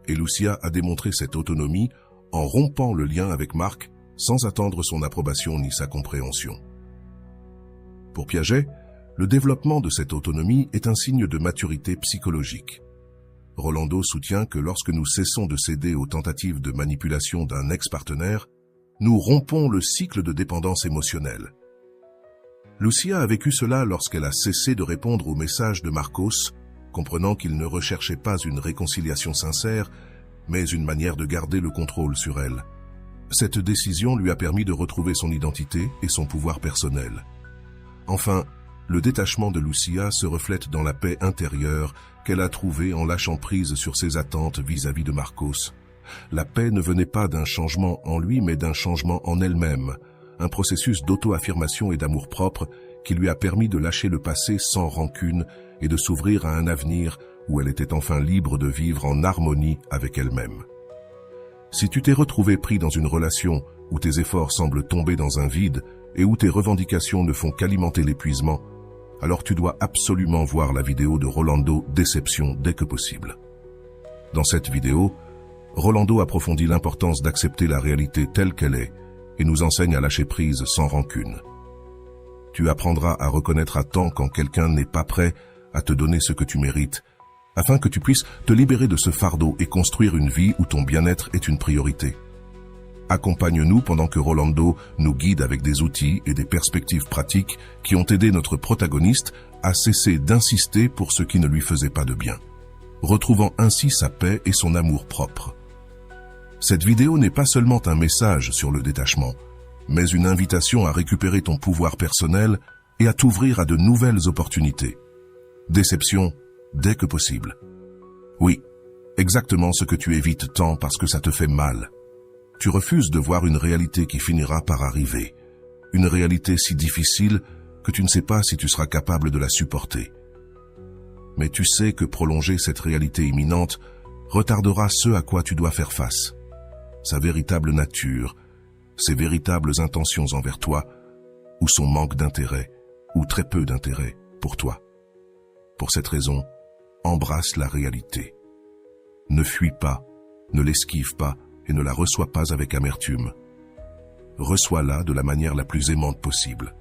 Et Lucia a démontré cette autonomie en rompant le lien avec Marc sans attendre son approbation ni sa compréhension. Pour Piaget, le développement de cette autonomie est un signe de maturité psychologique. Rolando soutient que lorsque nous cessons de céder aux tentatives de manipulation d'un ex-partenaire, nous rompons le cycle de dépendance émotionnelle. Lucia a vécu cela lorsqu'elle a cessé de répondre aux messages de Marcos, comprenant qu'il ne recherchait pas une réconciliation sincère, mais une manière de garder le contrôle sur elle. Cette décision lui a permis de retrouver son identité et son pouvoir personnel. Enfin, le détachement de Lucia se reflète dans la paix intérieure qu'elle a trouvée en lâchant prise sur ses attentes vis-à-vis de Marcos. La paix ne venait pas d'un changement en lui, mais d'un changement en elle-même, un processus d'auto-affirmation et d'amour-propre qui lui a permis de lâcher le passé sans rancune et de s'ouvrir à un avenir où elle était enfin libre de vivre en harmonie avec elle-même. Si tu t'es retrouvé pris dans une relation où tes efforts semblent tomber dans un vide et où tes revendications ne font qu'alimenter l'épuisement, alors tu dois absolument voir la vidéo de Rolando Déception dès que possible. Dans cette vidéo, Rolando approfondit l'importance d'accepter la réalité telle qu'elle est et nous enseigne à lâcher prise sans rancune. Tu apprendras à reconnaître à temps quand quelqu'un n'est pas prêt à te donner ce que tu mérites, afin que tu puisses te libérer de ce fardeau et construire une vie où ton bien-être est une priorité. Accompagne-nous pendant que Rolando nous guide avec des outils et des perspectives pratiques qui ont aidé notre protagoniste à cesser d'insister pour ce qui ne lui faisait pas de bien, retrouvant ainsi sa paix et son amour propre. Cette vidéo n'est pas seulement un message sur le détachement, mais une invitation à récupérer ton pouvoir personnel et à t'ouvrir à de nouvelles opportunités. Déception dès que possible. Oui, exactement ce que tu évites tant parce que ça te fait mal. Tu refuses de voir une réalité qui finira par arriver, une réalité si difficile que tu ne sais pas si tu seras capable de la supporter. Mais tu sais que prolonger cette réalité imminente retardera ce à quoi tu dois faire face, sa véritable nature, ses véritables intentions envers toi, ou son manque d'intérêt, ou très peu d'intérêt pour toi. Pour cette raison, embrasse la réalité. Ne fuis pas, ne l'esquive pas et ne la reçois pas avec amertume. Reçois-la de la manière la plus aimante possible.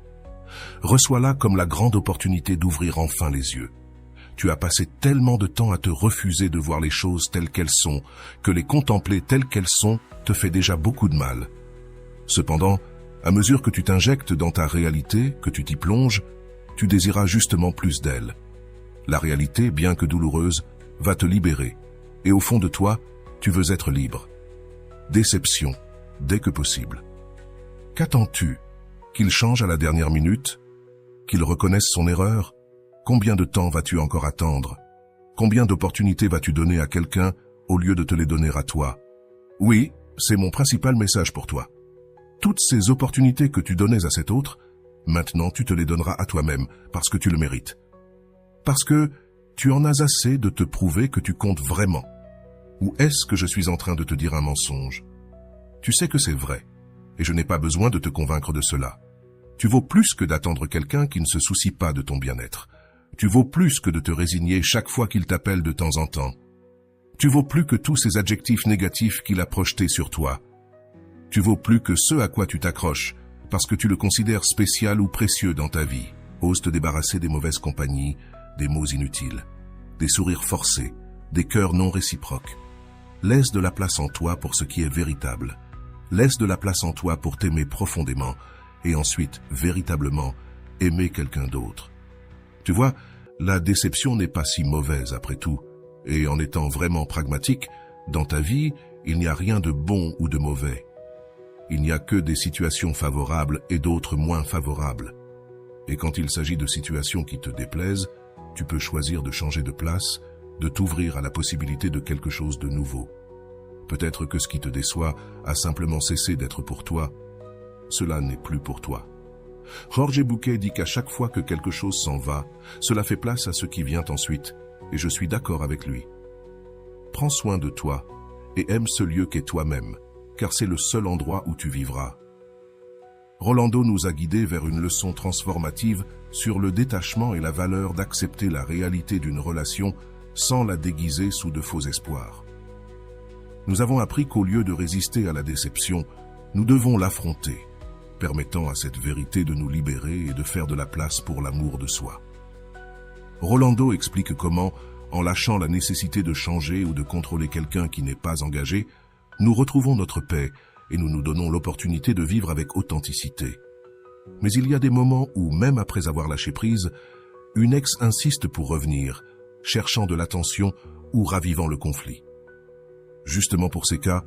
Reçois-la comme la grande opportunité d'ouvrir enfin les yeux. Tu as passé tellement de temps à te refuser de voir les choses telles qu'elles sont, que les contempler telles qu'elles sont te fait déjà beaucoup de mal. Cependant, à mesure que tu t'injectes dans ta réalité, que tu t'y plonges, tu désiras justement plus d'elle. La réalité, bien que douloureuse, va te libérer, et au fond de toi, tu veux être libre. Déception, dès que possible. Qu'attends-tu? Qu'il change à la dernière minute? Qu'il reconnaisse son erreur? Combien de temps vas-tu encore attendre? Combien d'opportunités vas-tu donner à quelqu'un au lieu de te les donner à toi. Oui, c'est mon principal message pour toi. Toutes ces opportunités que tu donnais à cet autre, maintenant tu te les donneras à toi-même parce que tu le mérites. Parce que tu en as assez de te prouver que tu comptes vraiment. Ou est-ce que je suis en train de te dire un mensonge? Tu sais que c'est vrai, et je n'ai pas besoin de te convaincre de cela. Tu vaux plus que d'attendre quelqu'un qui ne se soucie pas de ton bien-être. Tu vaux plus que de te résigner chaque fois qu'il t'appelle de temps en temps. Tu vaux plus que tous ces adjectifs négatifs qu'il a projetés sur toi. Tu vaux plus que ce à quoi tu t'accroches, parce que tu le considères spécial ou précieux dans ta vie. Ose te débarrasser des mauvaises compagnies, des mots inutiles, des sourires forcés, des cœurs non réciproques. Laisse de la place en toi pour ce qui est véritable. Laisse de la place en toi pour t'aimer profondément et ensuite, véritablement, aimer quelqu'un d'autre. Tu vois, la déception n'est pas si mauvaise après tout. Et en étant vraiment pragmatique, dans ta vie, il n'y a rien de bon ou de mauvais. Il n'y a que des situations favorables et d'autres moins favorables. Et quand il s'agit de situations qui te déplaisent, tu peux choisir de changer de place, de t'ouvrir à la possibilité de quelque chose de nouveau. Peut-être que ce qui te déçoit a simplement cessé d'être pour toi. Cela n'est plus pour toi. Jorge Bucay dit qu'à chaque fois que quelque chose s'en va, cela fait place à ce qui vient ensuite, et je suis d'accord avec lui. Prends soin de toi et aime ce lieu qu'est toi-même, car c'est le seul endroit où tu vivras. Rolando nous a guidés vers une leçon transformative sur le détachement et la valeur d'accepter la réalité d'une relation sans la déguiser sous de faux espoirs. Nous avons appris qu'au lieu de résister à la déception, nous devons l'affronter, permettant à cette vérité de nous libérer et de faire de la place pour l'amour de soi. Rolando explique comment, en lâchant la nécessité de changer ou de contrôler quelqu'un qui n'est pas engagé, nous retrouvons notre paix et nous nous donnons l'opportunité de vivre avec authenticité. Mais il y a des moments où, même après avoir lâché prise, une ex insiste pour revenir, cherchant de l'attention ou ravivant le conflit. Justement pour ces cas,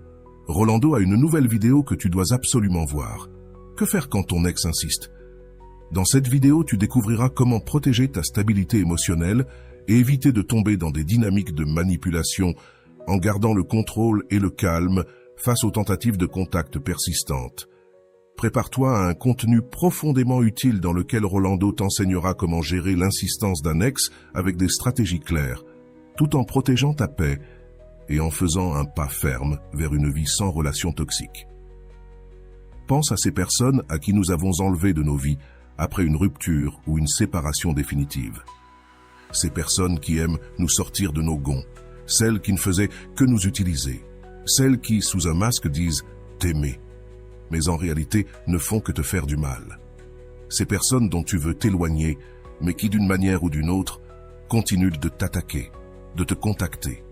Rolando a une nouvelle vidéo que tu dois absolument voir. Que faire quand ton ex insiste? Dans cette vidéo, tu découvriras comment protéger ta stabilité émotionnelle et éviter de tomber dans des dynamiques de manipulation en gardant le contrôle et le calme face aux tentatives de contact persistantes. Prépare-toi à un contenu profondément utile dans lequel Rolando t'enseignera comment gérer l'insistance d'un ex avec des stratégies claires, tout en protégeant ta paix et en faisant un pas ferme vers une vie sans relations toxiques. Pense à ces personnes à qui nous avons enlevé de nos vies après une rupture ou une séparation définitive. Ces personnes qui aiment nous sortir de nos gonds, celles qui ne faisaient que nous utiliser, celles qui, sous un masque, disent « t'aimer », mais en réalité ne font que te faire du mal. Ces personnes dont tu veux t'éloigner, mais qui d'une manière ou d'une autre, continuent de t'attaquer, de te contacter,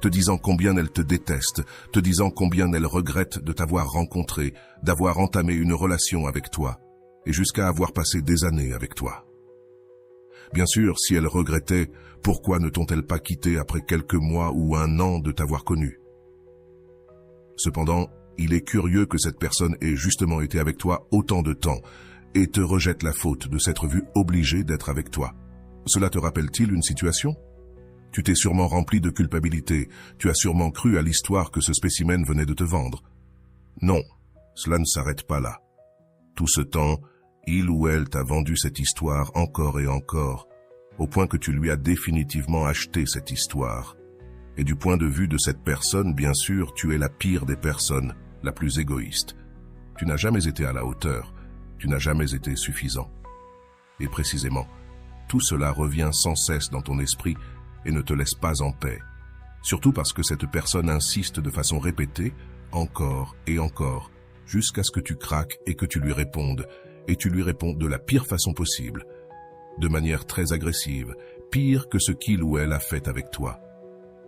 te disant combien elles te détestent, te disant combien elles regrettent de t'avoir rencontré, d'avoir entamé une relation avec toi, et jusqu'à avoir passé des années avec toi. Bien sûr, si elles regrettaient, pourquoi ne t'ont-elles pas quitté après quelques mois ou un an de t'avoir connu? Cependant, il est curieux que cette personne ait justement été avec toi autant de temps et te rejette la faute de s'être vue obligée d'être avec toi. Cela te rappelle-t-il une situation? Tu t'es sûrement rempli de culpabilité, tu as sûrement cru à l'histoire que ce spécimen venait de te vendre. Non, cela ne s'arrête pas là. Tout ce temps, il ou elle t'a vendu cette histoire encore et encore, au point que tu lui as définitivement acheté cette histoire. Et du point de vue de cette personne, bien sûr, tu es la pire des personnes, la plus égoïste. Tu n'as jamais été à la hauteur, tu n'as jamais été suffisant. Et précisément, tout cela revient sans cesse dans ton esprit et ne te laisse pas en paix. Surtout parce que cette personne insiste de façon répétée, encore et encore, jusqu'à ce que tu craques et que tu lui répondes, et tu lui réponds de la pire façon possible, de manière très agressive, pire que ce qu'il ou elle a fait avec toi.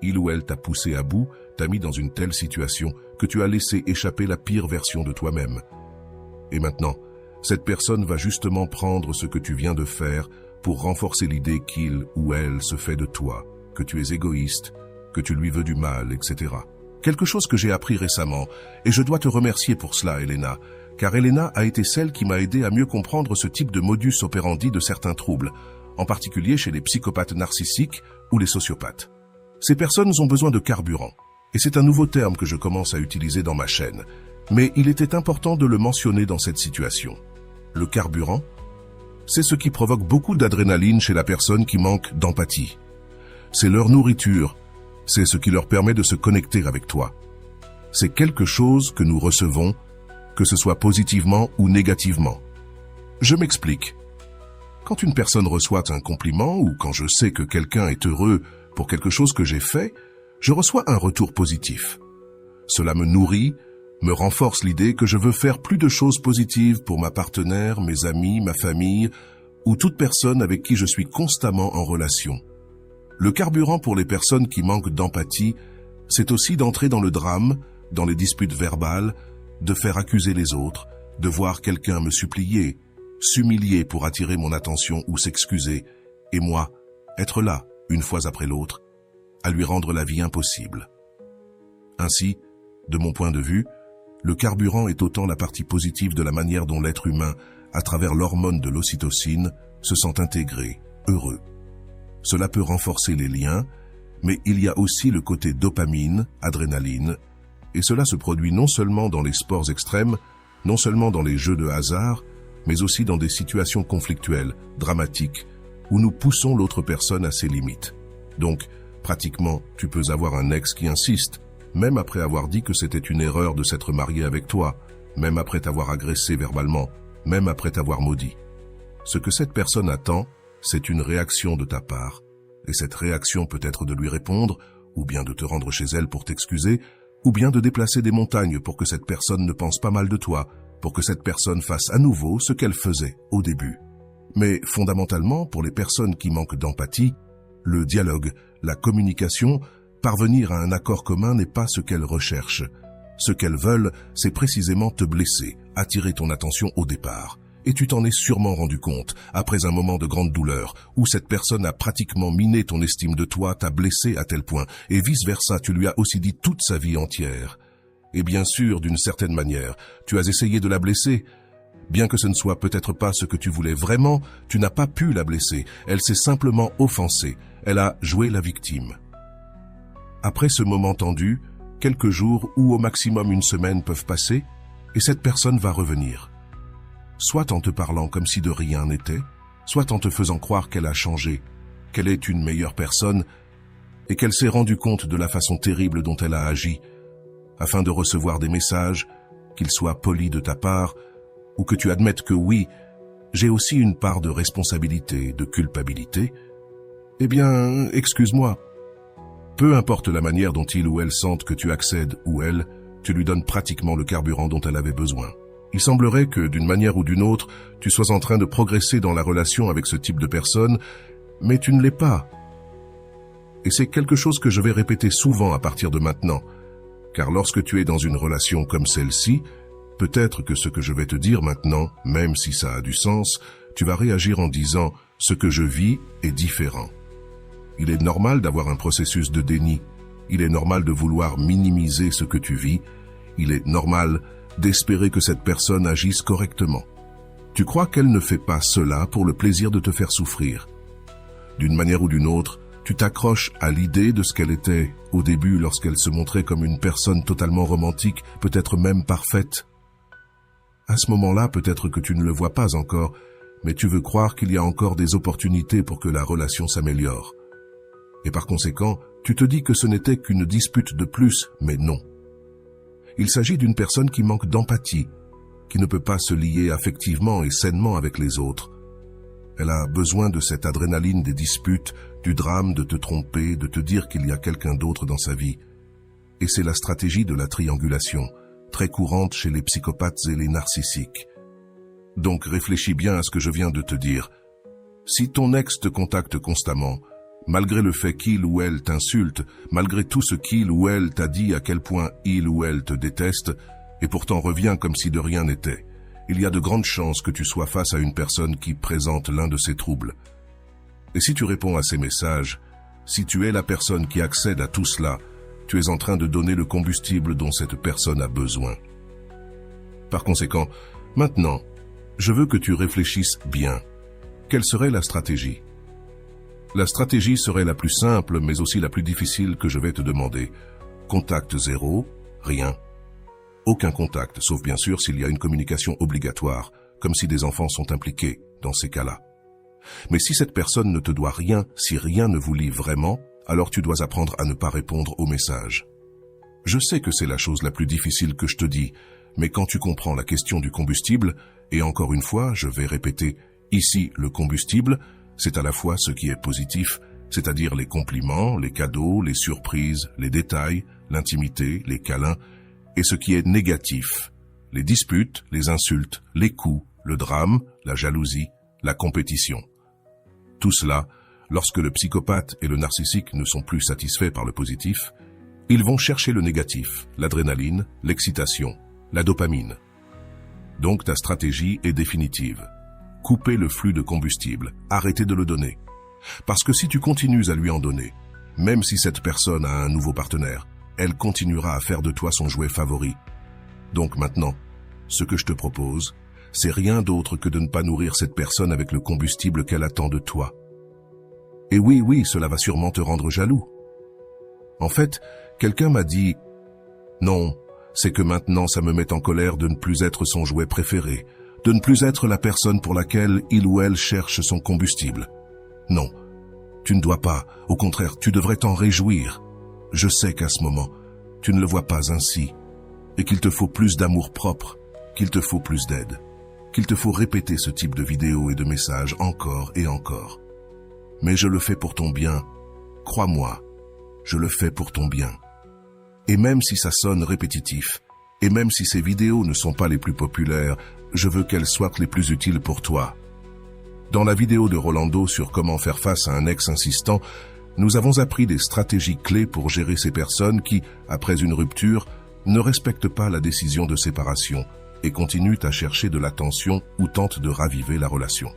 Il ou elle t'a poussé à bout, t'a mis dans une telle situation que tu as laissé échapper la pire version de toi-même. Et maintenant, cette personne va justement prendre ce que tu viens de faire pour renforcer l'idée qu'il ou elle se fait de toi, que tu es égoïste, que tu lui veux du mal, etc. Quelque chose que j'ai appris récemment, et je dois te remercier pour cela, Elena, car Elena a été celle qui m'a aidé à mieux comprendre ce type de modus operandi de certains troubles, en particulier chez les psychopathes narcissiques ou les sociopathes. Ces personnes ont besoin de carburant. Et c'est un nouveau terme que je commence à utiliser dans ma chaîne, mais il était important de le mentionner dans cette situation. Le carburant, c'est ce qui provoque beaucoup d'adrénaline chez la personne qui manque d'empathie. C'est leur nourriture, c'est ce qui leur permet de se connecter avec toi. C'est quelque chose que nous recevons, que ce soit positivement ou négativement. Je m'explique. Quand une personne reçoit un compliment ou quand je sais que quelqu'un est heureux pour quelque chose que j'ai fait, je reçois un retour positif. Cela me nourrit, me renforce l'idée que je veux faire plus de choses positives pour ma partenaire, mes amis, ma famille ou toute personne avec qui je suis constamment en relation. Le carburant pour les personnes qui manquent d'empathie, c'est aussi d'entrer dans le drame, dans les disputes verbales, de faire accuser les autres, de voir quelqu'un me supplier, s'humilier pour attirer mon attention ou s'excuser, et moi, être là, une fois après l'autre, à lui rendre la vie impossible. Ainsi, de mon point de vue, le carburant est autant la partie positive de la manière dont l'être humain, à travers l'hormone de l'ocytocine, se sent intégré, heureux. Cela peut renforcer les liens, mais il y a aussi le côté dopamine, adrénaline, et cela se produit non seulement dans les sports extrêmes, non seulement dans les jeux de hasard, mais aussi dans des situations conflictuelles, dramatiques, où nous poussons l'autre personne à ses limites. Donc, pratiquement, tu peux avoir un ex qui insiste, même après avoir dit que c'était une erreur de s'être marié avec toi, même après t'avoir agressé verbalement, même après t'avoir maudit. Ce que cette personne attend, c'est une réaction de ta part, et cette réaction peut être de lui répondre, ou bien de te rendre chez elle pour t'excuser, ou bien de déplacer des montagnes pour que cette personne ne pense pas mal de toi, pour que cette personne fasse à nouveau ce qu'elle faisait au début. Mais fondamentalement, pour les personnes qui manquent d'empathie, le dialogue, la communication, parvenir à un accord commun n'est pas ce qu'elles recherchent. Ce qu'elles veulent, c'est précisément te blesser, attirer ton attention au départ. Et tu t'en es sûrement rendu compte, après un moment de grande douleur, où cette personne a pratiquement miné ton estime de toi, t'a blessé à tel point, et vice-versa, tu lui as aussi dit toute sa vie entière. Et bien sûr, d'une certaine manière, tu as essayé de la blesser. Bien que ce ne soit peut-être pas ce que tu voulais vraiment, tu n'as pas pu la blesser, elle s'est simplement offensée, elle a joué la victime. Après ce moment tendu, quelques jours ou au maximum une semaine peuvent passer, et cette personne va revenir. Soit en te parlant comme si de rien n'était, soit en te faisant croire qu'elle a changé, qu'elle est une meilleure personne, et qu'elle s'est rendue compte de la façon terrible dont elle a agi, afin de recevoir des messages, qu'ils soient polis de ta part, ou que tu admettes que oui, j'ai aussi une part de responsabilité, de culpabilité, eh bien, excuse-moi. Peu importe la manière dont il ou elle sente que tu accèdes ou elle, tu lui donnes pratiquement le carburant dont elle avait besoin. Il semblerait que, d'une manière ou d'une autre, tu sois en train de progresser dans la relation avec ce type de personne, mais tu ne l'es pas. Et c'est quelque chose que je vais répéter souvent à partir de maintenant, car lorsque tu es dans une relation comme celle-ci, peut-être que ce que je vais te dire maintenant, même si ça a du sens, tu vas réagir en disant « ce que je vis est différent ». Il est normal d'avoir un processus de déni, il est normal de vouloir minimiser ce que tu vis, il est normal d'espérer que cette personne agisse correctement. Tu crois qu'elle ne fait pas cela pour le plaisir de te faire souffrir. D'une manière ou d'une autre, tu t'accroches à l'idée de ce qu'elle était au début lorsqu'elle se montrait comme une personne totalement romantique, peut-être même parfaite. À ce moment-là, peut-être que tu ne le vois pas encore, mais tu veux croire qu'il y a encore des opportunités pour que la relation s'améliore. Et par conséquent, tu te dis que ce n'était qu'une dispute de plus, mais non. Il s'agit d'une personne qui manque d'empathie, qui ne peut pas se lier affectivement et sainement avec les autres. Elle a besoin de cette adrénaline des disputes, du drame de te tromper, de te dire qu'il y a quelqu'un d'autre dans sa vie. Et c'est la stratégie de la triangulation, très courante chez les psychopathes et les narcissiques. Donc réfléchis bien à ce que je viens de te dire. Si ton ex te contacte constamment, malgré le fait qu'il ou elle t'insulte, malgré tout ce qu'il ou elle t'a dit à quel point il ou elle te déteste, et pourtant revient comme si de rien n'était, il y a de grandes chances que tu sois face à une personne qui présente l'un de ces troubles. Et si tu réponds à ces messages, si tu es la personne qui accède à tout cela, tu es en train de donner le combustible dont cette personne a besoin. Par conséquent, maintenant, je veux que tu réfléchisses bien. Quelle serait la stratégie ? La stratégie serait la plus simple, mais aussi la plus difficile que je vais te demander. Contact zéro, rien. Aucun contact, sauf bien sûr s'il y a une communication obligatoire, comme si des enfants sont impliqués dans ces cas-là. Mais si cette personne ne te doit rien, si rien ne vous lie vraiment, alors tu dois apprendre à ne pas répondre aux messages. Je sais que c'est la chose la plus difficile que je te dis, mais quand tu comprends la question du combustible, et encore une fois, je vais répéter, ici, le combustible, c'est à la fois ce qui est positif, c'est-à-dire les compliments, les cadeaux, les surprises, les détails, l'intimité, les câlins, et ce qui est négatif, les disputes, les insultes, les coups, le drame, la jalousie, la compétition. Tout cela, lorsque le psychopathe et le narcissique ne sont plus satisfaits par le positif, ils vont chercher le négatif, l'adrénaline, l'excitation, la dopamine. Donc ta stratégie est définitive. Couper le flux de combustible, arrêtez de le donner. Parce que si tu continues à lui en donner, même si cette personne a un nouveau partenaire, elle continuera à faire de toi son jouet favori. Donc maintenant, ce que je te propose, c'est rien d'autre que de ne pas nourrir cette personne avec le combustible qu'elle attend de toi. Et oui, cela va sûrement te rendre jaloux. En fait, quelqu'un m'a dit « Non, c'est que maintenant ça me met en colère de ne plus être son jouet préféré, de ne plus être la personne pour laquelle il ou elle cherche son combustible. » Non, tu ne dois pas, au contraire, tu devrais t'en réjouir. Je sais qu'à ce moment, tu ne le vois pas ainsi, et qu'il te faut plus d'amour propre, qu'il te faut plus d'aide, qu'il te faut répéter ce type de vidéos et de messages encore et encore. Mais je le fais pour ton bien, crois-moi, je le fais pour ton bien. Et même si ça sonne répétitif, et même si ces vidéos ne sont pas les plus populaires, je veux qu'elles soient les plus utiles pour toi. Dans la vidéo de Rolando sur comment faire face à un ex insistant, nous avons appris des stratégies clés pour gérer ces personnes qui, après une rupture, ne respectent pas la décision de séparation et continuent à chercher de l'attention ou tentent de raviver la relation.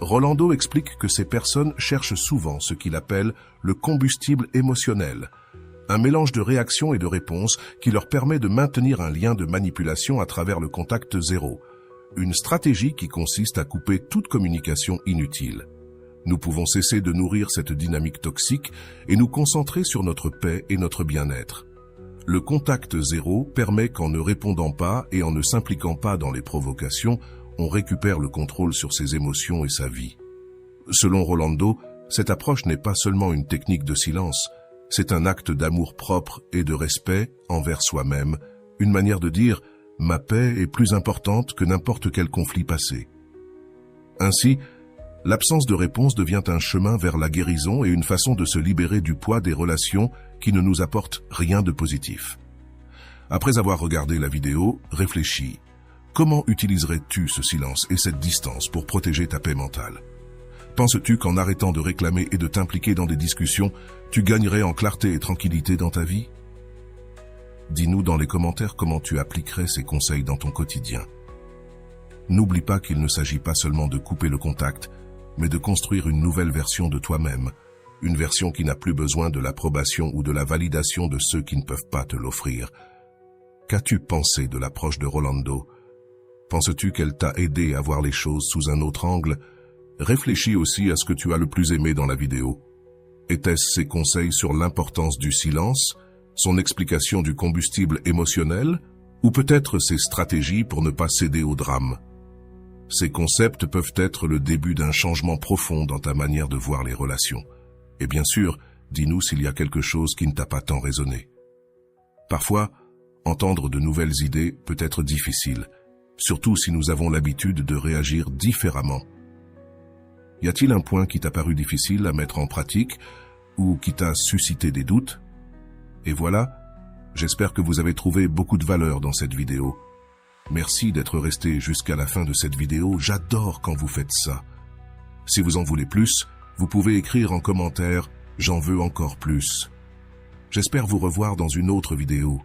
Rolando explique que ces personnes cherchent souvent ce qu'il appelle le combustible émotionnel, un mélange de réactions et de réponses qui leur permet de maintenir un lien de manipulation à travers le contact zéro, une stratégie qui consiste à couper toute communication inutile. Nous pouvons cesser de nourrir cette dynamique toxique et nous concentrer sur notre paix et notre bien-être. Le contact zéro permet qu'en ne répondant pas et en ne s'impliquant pas dans les provocations, on récupère le contrôle sur ses émotions et sa vie. Selon Rolando, cette approche n'est pas seulement une technique de silence, c'est un acte d'amour propre et de respect envers soi-même, une manière de dire « ma paix est plus importante que n'importe quel conflit passé ». Ainsi, l'absence de réponse devient un chemin vers la guérison et une façon de se libérer du poids des relations qui ne nous apportent rien de positif. Après avoir regardé la vidéo, réfléchis. Comment utiliserais-tu ce silence et cette distance pour protéger ta paix mentale? Penses-tu qu'en arrêtant de réclamer et de t'impliquer dans des discussions, tu gagnerais en clarté et tranquillité dans ta vie? Dis-nous dans les commentaires comment tu appliquerais ces conseils dans ton quotidien. N'oublie pas qu'il ne s'agit pas seulement de couper le contact, mais de construire une nouvelle version de toi-même, une version qui n'a plus besoin de l'approbation ou de la validation de ceux qui ne peuvent pas te l'offrir. Qu'as-tu pensé de l'approche de Rolando? Penses-tu qu'elle t'a aidé à voir les choses sous un autre angle? Réfléchis aussi à ce que tu as le plus aimé dans la vidéo. Était-ce ses conseils sur l'importance du silence, son explication du combustible émotionnel, ou peut-être ses stratégies pour ne pas céder au drame? Ces concepts peuvent être le début d'un changement profond dans ta manière de voir les relations. Et bien sûr, dis-nous s'il y a quelque chose qui ne t'a pas tant résonné. Parfois, entendre de nouvelles idées peut être difficile, surtout si nous avons l'habitude de réagir différemment. Y a-t-il un point qui t'a paru difficile à mettre en pratique ou qui t'a suscité des doutes? Et voilà, j'espère que vous avez trouvé beaucoup de valeur dans cette vidéo. Merci d'être resté jusqu'à la fin de cette vidéo, j'adore quand vous faites ça. Si vous en voulez plus, vous pouvez écrire en commentaire « J'en veux encore plus ». J'espère vous revoir dans une autre vidéo.